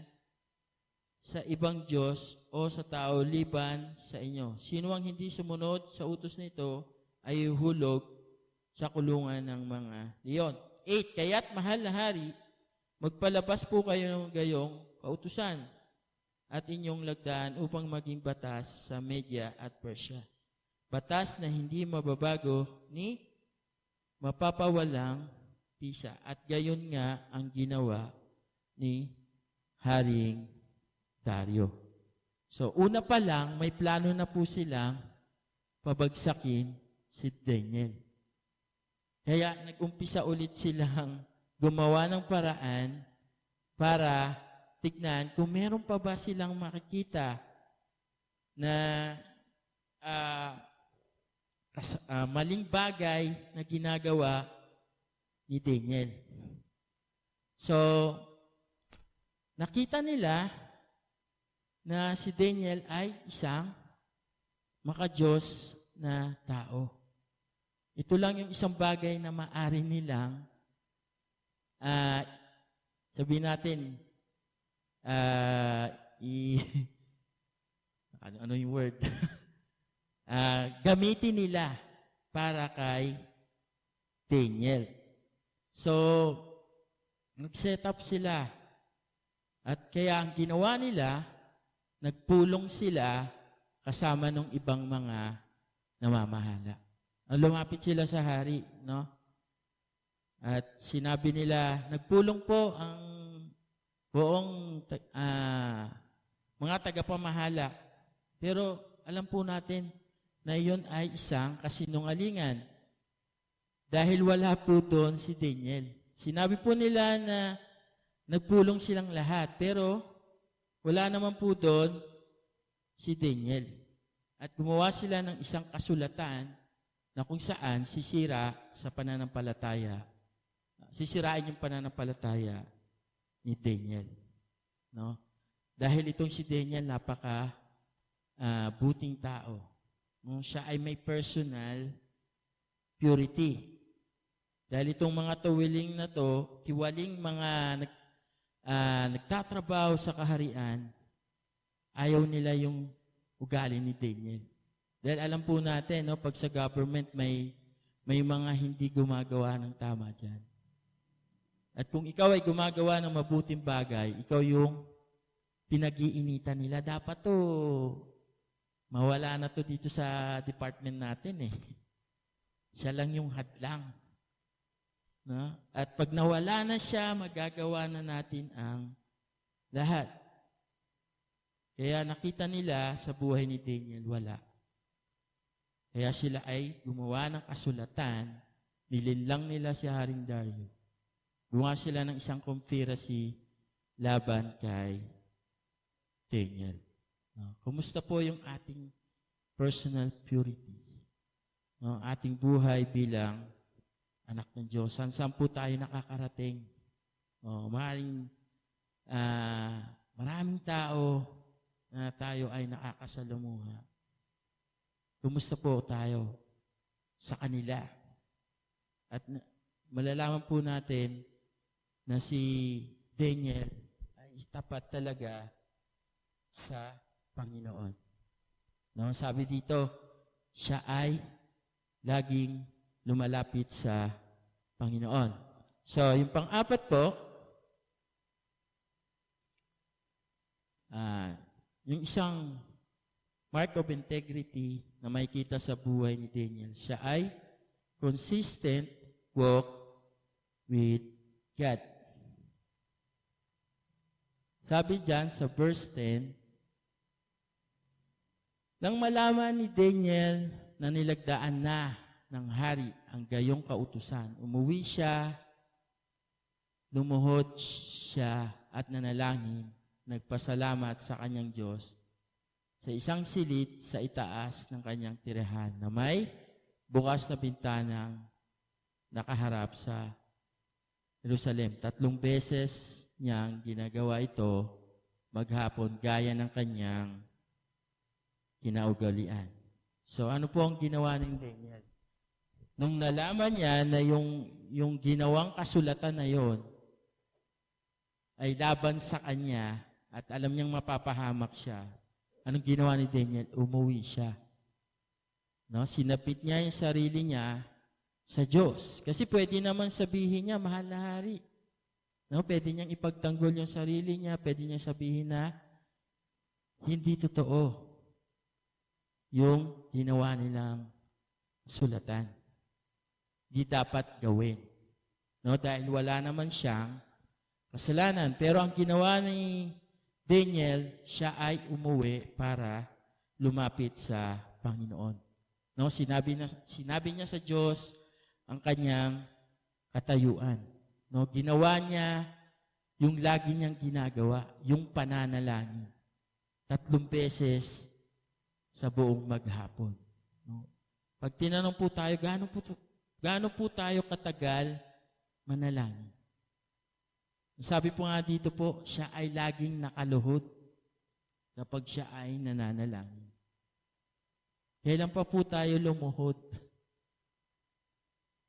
sa ibang Diyos o sa tao liban sa inyo. Sino ang hindi sumunod sa utos nito ay hulog sa kulungan ng mga leon. 8, kaya't mahal na hari, magpalabas po kayo ng gayong kautusan at inyong lagdaan upang maging batas sa Media at Persia. Batas na hindi mababago ni mapapawalang pisa. At gayon nga ang ginawa ni Haring Dario. So una pa lang, may plano na po silang pabagsakin si Daniel. Kaya nag-umpisa ulit silang gumawa ng paraan para tignan kung meron pa ba silang makikita na maling bagay na ginagawa ni Daniel. So, nakita nila na si Daniel ay isang makadiyos na tao. Ito lang yung isang bagay na maaari nilang sabihin natin, ano yung word? Gamitin nila para kay Daniel. So, nag-set up sila. At kaya ang ginawa nila, nagpulong sila kasama ng ibang mga namamahala. Lumapit sila sa hari, no? At sinabi nila, nagpulong po ang buong mga tagapamahala. Pero alam po natin na iyon ay isang kasinungalingan dahil wala po doon si Daniel. Sinabi po nila na nagpulong silang lahat, pero wala naman po doon si Daniel. At gumawa sila ng isang kasulatan na kung saan sisirain yung pananampalataya ni Daniel. No? Dahil itong si Daniel buting tao. No? Siya ay may personal purity. Dahil itong mga tawiling na to, tiwaling mga nagtatrabaho sa kaharian, ayaw nila yung ugali ni Daniel. Dahil alam po natin, no, pag sa government may mga hindi gumagawa ng tama dyan. At kung ikaw ay gumagawa ng mabuting bagay, ikaw yung pinag-iinitan nila. Dapat to, mawala na to dito sa department natin eh. Siya lang yung hadlang. No? At pag nawala na siya, magagawa na natin ang lahat. Kaya nakita nila sa buhay ni Daniel, wala. Kaya sila ay gumawa ng kasulatan, nilinlang nila si Haring Dario. Gumawa sila ng isang conspiracy laban kay Daniel. No? Kumusta po yung ating personal purity? No? Ating buhay bilang anak ng Diyos. Saan po tayo nakakarating? No? Maraming tao na tayo ay nakakasalamuha. Kumusta po tayo sa kanila? At malalaman po natin na si Daniel ay tapat talaga sa Panginoon. No, sabi dito, siya ay laging lumalapit sa Panginoon. So, yung pang-apat po, yung isang mark of integrity na makikita sa buhay ni Daniel, siya ay consistent walk with God. Sabi dyan sa verse 10, nang malaman ni Daniel na nilagdaan na ng hari ang gayong kautusan, umuwi siya, lumuhod siya at nanalangin, nagpasalamat sa kanyang Diyos sa isang silid sa itaas ng kanyang tirahan na may bukas na bintanang nakaharap sa Jerusalem. 3 beses niyang ginagawa ito maghapon gaya ng kanyang kinaugalian. So ano po ang ginawa ng Daniel? Nung nalaman niya na yung ginawang kasulatan na yon ay laban sa kanya at alam niyang mapapahamak siya, anong ginawa ni Daniel? Umuwi siya. No? Sinapit niya yung sarili niya sa Diyos. Kasi pwede naman sabihin niya, mahal na hari. No? Pwede niyang ipagtanggol yung sarili niya. Pwede niyang sabihin na, hindi totoo yung ginawa nilang sulatan. Di dapat gawin. No, dahil wala naman siyang kasalanan. Pero ang ginawa ni Daniel, siya ay umuwi para lumapit sa Panginoon. No, sinabi niya sa Diyos ang kanyang katayuan. No, ginawa niya yung lagi niyang ginagawa, yung pananalangin. 3 beses sa buong maghapon. No? Pag tinanong po tayo, gaano po tayo katagal manalangin? Sabi po nga dito po, siya ay laging nakaluhod kapag siya ay nananalangin. Kailan pa po tayo lumuhod?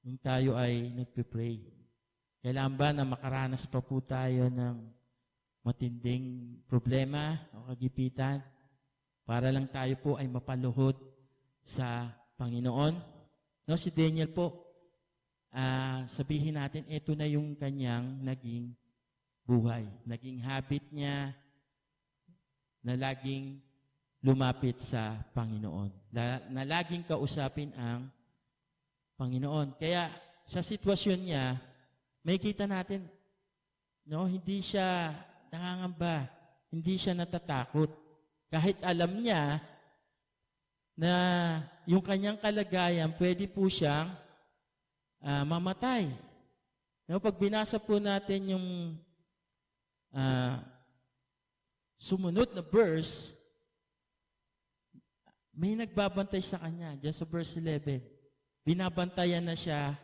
Nung tayo ay nagpipray. Kailan ba na makaranas pa po tayo ng matinding problema o kagipitan para lang tayo po ay mapaluhod sa Panginoon? No, si Daniel po, sabihin natin, ito na yung kanyang naging buhay. Naging habit niya na laging lumapit sa Panginoon. Na laging kausapin ang Panginoon. Kaya sa sitwasyon niya, may kita natin, no, hindi siya nangangamba, hindi siya natatakot. Kahit alam niya na yung kanyang kalagayan, pwede po siyang mamatay. No, pag binasa po natin yung sumunod na verse, may nagbabantay sa kanya, dyan sa verse 11. Binabantayan na siya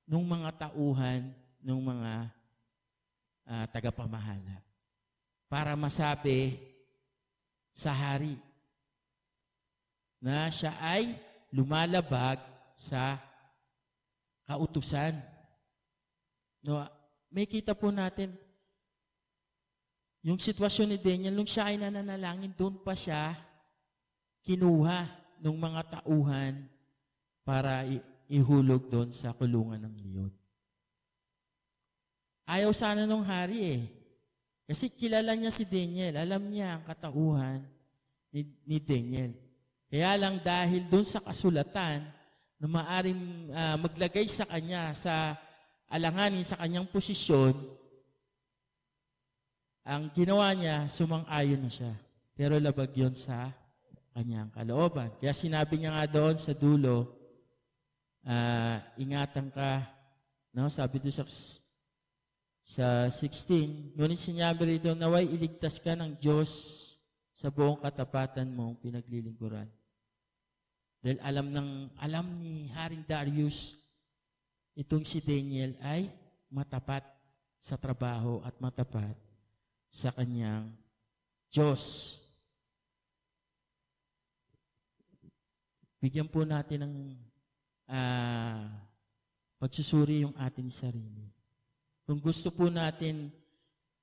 nung mga tauhan, nung mga tagapamahala. Para masabi sa hari na siya ay lumalabag sa kautusan. No, may kita po natin yung sitwasyon ni Daniel, nung siya ay nananalangin, doon pa siya kinuha ng mga tauhan para ihulog doon sa kulungan ng leon. Ayaw sana nung hari eh. Kasi kilala niya si Daniel. Alam niya ang katauhan ni Daniel. Kaya lang dahil doon sa kasulatan na maaring maglagay sa kanya sa alanganin sa kanyang posisyon, ang ginawa niya, sumang-ayon na siya. Pero labag yon sa kanyang kalooban. Kaya sinabi niya nga doon sa dulo, ingatan ka, no? Sabi doon sa 16, ngunit sinabi rito, naway iligtas ka ng Diyos sa buong katapatan mong pinaglilingkuran. Dahil alam ni Haring Darius, itong si Daniel ay matapat sa trabaho at matapat sa kanyang Diyos. Bigyan po natin ng pagsusuri yung ating sarili. Kung gusto po natin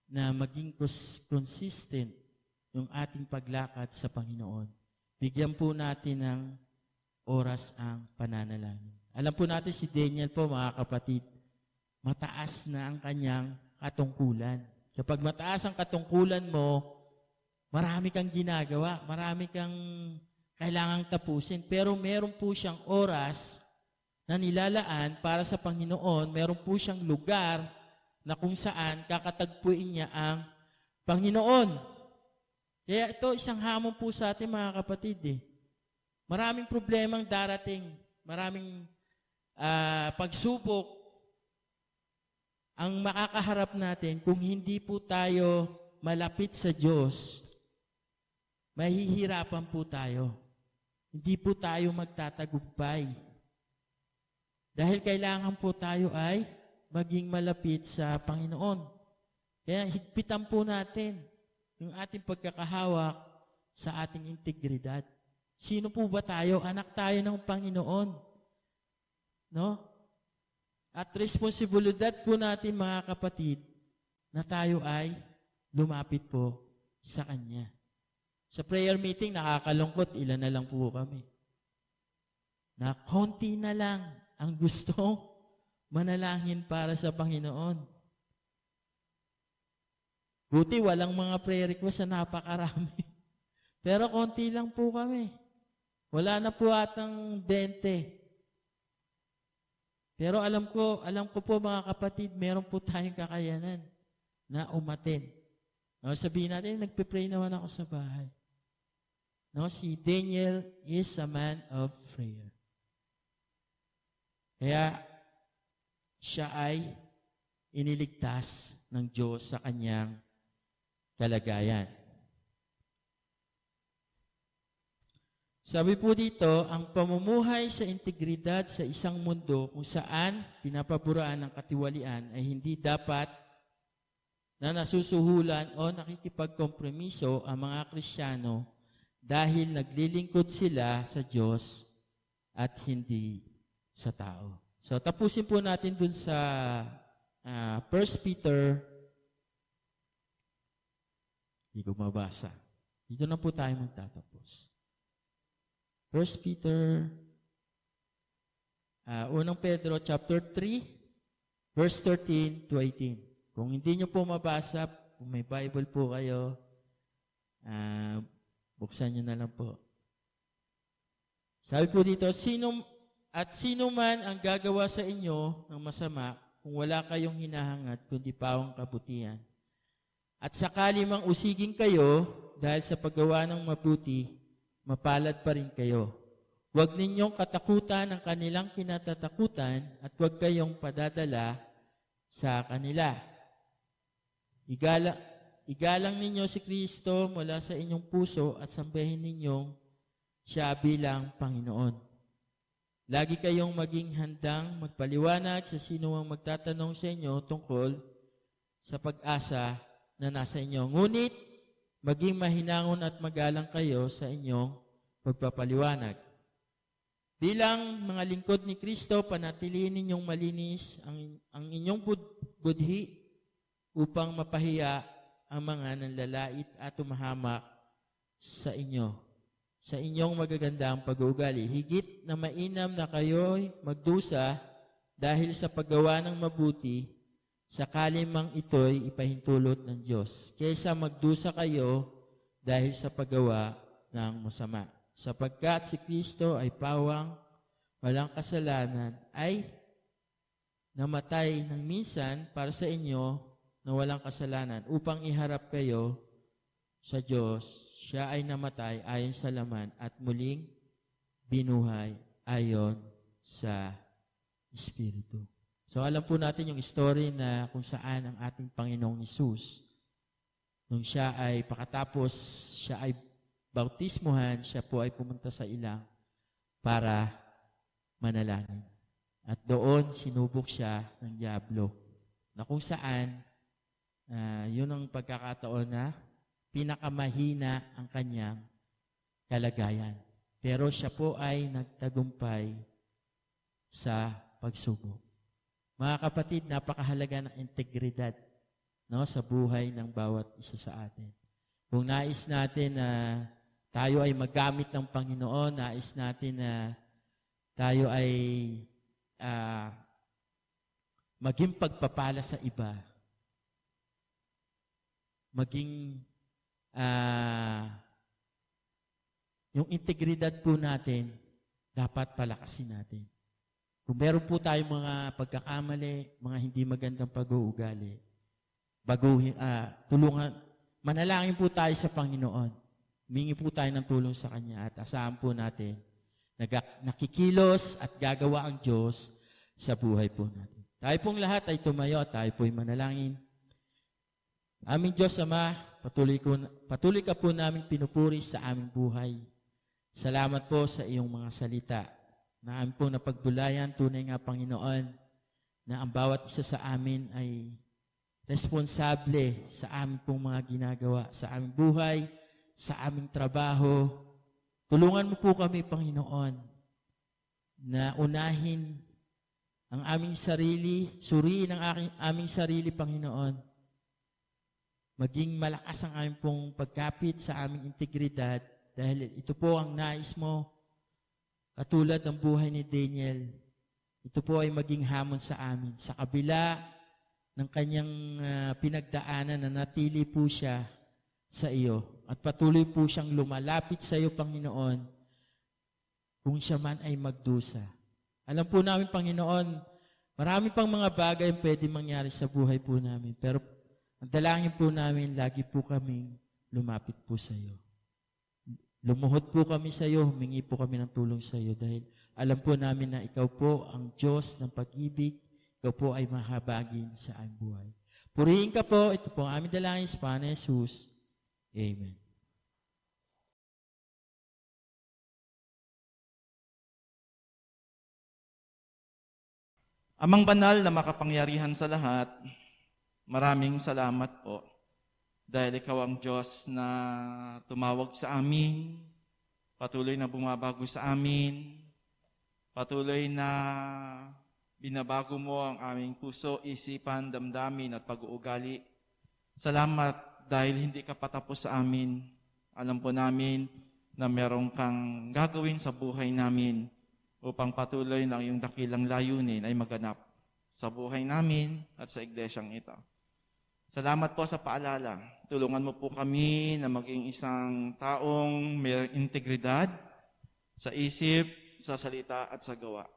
na maging consistent yung ating paglakad sa Panginoon, bigyan po natin ng oras ang pananalangin. Alam po natin si Daniel po, mga kapatid, mataas na ang kanyang katungkulan. Kapag mataas ang katungkulan mo, marami kang ginagawa, marami kang kailangang tapusin. Pero meron po siyang oras na nilalaan para sa Panginoon. Meron po siyang lugar na kung saan kakatagpuin niya ang Panginoon. Kaya ito isang hamon po sa atin, mga kapatid. Maraming problemang darating. Maraming pagsubok ang makakaharap natin kung hindi po tayo malapit sa Diyos. Mahihirapan po tayo. Hindi po tayo magtatagumpay. Dahil kailangan po tayo ay maging malapit sa Panginoon. Kaya higpitan po natin yung ating pagkakahawak sa ating integridad. Sino po ba tayo? Anak tayo ng Panginoon. No? At responsibilidad po natin, mga kapatid, na tayo ay lumapit po sa Kanya. Sa prayer meeting, nakakalungkot, ilan na lang po kami. Na konti na lang ang gustong manalangin para sa Panginoon. Buti walang mga prayer request na napakarami. Pero konti lang po kami. Wala na po atang 20. Pero alam ko po mga kapatid, meron po tayong kakayanan na umatin. No, sabihin natin, nagpe-pray naman ako sa bahay. No, si Daniel is a man of prayer. Kaya siya ay iniligtas ng Diyos sa kanyang kalagayan. Sabi po dito, ang pamumuhay sa integridad sa isang mundo kung saan pinapaburaan ng katiwalian ay hindi dapat na nasusuhulan o nakikipagkompromiso ang mga Kristiyano dahil naglilingkod sila sa Diyos at hindi sa tao. So tapusin po natin dun sa 1 Peter. Hindi ko mabasa. Dito na po tayo magtatapos. 1 Peter, 1 Pedro chapter 3, verse 13 to 18. Kung hindi nyo po mabasa, kung may Bible po kayo, buksan nyo na lang po. Sabi po dito, sino man ang gagawa sa inyo ng masama kung wala kayong hinahangad kundi pawang kabutihan. At sakali mang usigin kayo dahil sa paggawa ng mabuti, mapalad pa rin kayo. Huwag ninyong katakutan ang kanilang kinatatakutan at huwag kayong padadala sa kanila. Igalang ninyo si Kristo mula sa inyong puso at sambahin ninyong siya bilang Panginoon. Lagi kayong maging handang magpaliwanag sa sino mang magtatanong sa inyo tungkol sa pag-asa na nasa inyo. Ngunit, maging mahinangon at magalang kayo sa inyong pagpapaliwanag. Bilang mga lingkod ni Kristo, panatilihin ninyong malinis ang inyong budhi upang mapahiya ang mga nanlalait at tumahamak sa inyo, sa inyong magagandang pag-uugali. Higit na mainam na kayo'y magdusa dahil sa paggawa ng mabuti, sakali mang ito'y ipahintulot ng Diyos, kaysa magdusa kayo dahil sa paggawa ng masama. Sapagkat si Kristo ay pawang walang kasalanan, ay namatay ng minsan para sa inyo na walang kasalanan, upang iharap kayo sa Diyos. Siya ay namatay ayon sa laman at muling binuhay ayon sa Espiritu. So alam po natin yung story na kung saan ang ating Panginoong Hesus, nung siya ay pakatapos, siya ay bautismuhan, siya po ay pumunta sa ilang para manalangin. At doon sinubok siya ng dyablo, na kung saan yun ang pagkakataon na pinakamahina ang kanyang kalagayan. Pero siya po ay nagtagumpay sa pagsubok. Mga kapatid, napakahalaga ng integridad, no, sa buhay ng bawat isa sa atin. Kung nais natin na tayo ay magamit ng Panginoon, nais natin na tayo ay maging pagpapala sa iba, maging yung integridad po natin, dapat palakasin natin. Kung meron po tayong mga pagkakamali, mga hindi magandang pag-uugali, manalangin po tayo sa Panginoon. Humingi po tayo ng tulong sa Kanya at asahan po natin nakikilos at gagawa ang Diyos sa buhay po natin. Tayo pong lahat ay tumayo at tayo po ay manalangin. Aming Diyos Ama, patuloy ka po namin pinupuri sa aming buhay. Salamat po sa iyong mga salita na amin pong napagbulayan. Tunay nga, Panginoon, na ang bawat isa sa amin ay responsable sa aming pong mga ginagawa, sa aming buhay, sa aming trabaho. Tulungan mo po kami, Panginoon, na unahin ang aming sarili, suriin ang aming sarili, Panginoon. Maging malakas ang aming pong pagkapit sa aming integridad dahil ito po ang nais mo. Katulad ng buhay ni Daniel, ito po ay maging hamon sa amin. Sa kabila ng kanyang pinagdaanan na natili po siya sa iyo. at patuloy po siyang lumalapit sa iyo, Panginoon, kung siya man ay magdusa. Alam po namin, Panginoon, marami pang mga bagay ang pwede mangyari sa buhay po namin. Pero ang dalangin po namin, lagi po kaming lumapit po sa iyo. Lumuhod po kami sa iyo, humingi po kami ng tulong sa iyo dahil alam po namin na ikaw po ang Diyos ng pag-ibig, ikaw po ay mahabagin sa aming buhay. Purihin ka po, ito po ang aming dalangin sa Panginoon Jesus. Amen. Amang banal na makapangyarihan sa lahat, maraming salamat po dahil ikaw ang Diyos na tumawag sa amin, patuloy na bumabago sa amin, patuloy na binabago mo ang aming puso, isipan, damdamin at pag-uugali. Salamat dahil hindi ka patapos sa amin. Alam po namin na meron kang gagawin sa buhay namin upang patuloy ng iyong dakilang layunin ay maganap sa buhay namin at sa iglesyang ito. Salamat po sa paalala. Tulungan mo po kami na maging isang taong may integridad sa isip, sa salita at sa gawa.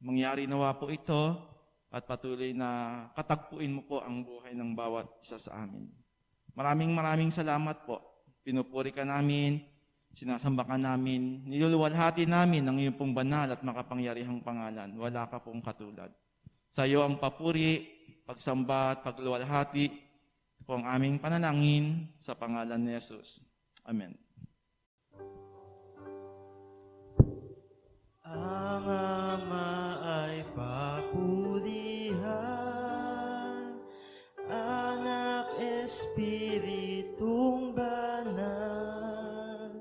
Mangyari nawa po ito at patuloy na katagpuin mo po ang buhay ng bawat isa sa amin. Maraming salamat po. Pinupuri ka namin, sinasamba ka namin, niluluwalhati namin ang iyong pong banal at makapangyarihang pangalan. Wala ka pong katulad. Sa iyo ang papuri, pagsamba at pagluwalhati. Ito po ang aming panalangin sa pangalan ni Jesus. Amen. Ang Ama ay papurihan, Anak, Espiritong Banal,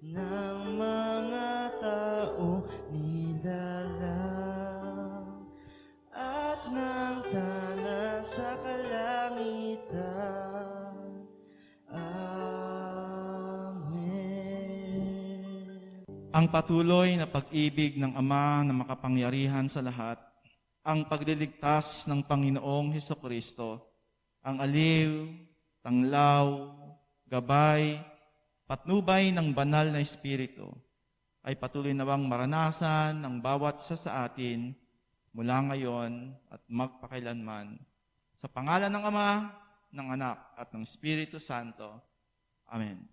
ng mga taong nilalang, at ng tanan sa kalangitan. Amen. Ang patuloy na pag-ibig ng Ama na makapangyarihan sa lahat, ang pagliligtas ng Panginoong Hesukristo, ang aliw, tanglaw, gabay, patnubay ng banal na Espiritu, ay patuloy nawang maranasan ng bawat isa sa atin mula ngayon at magpakailanman. Sa pangalan ng Ama, ng Anak, at ng Espiritu Santo. Amen.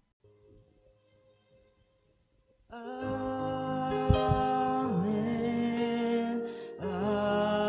Amen. Amen. Amen.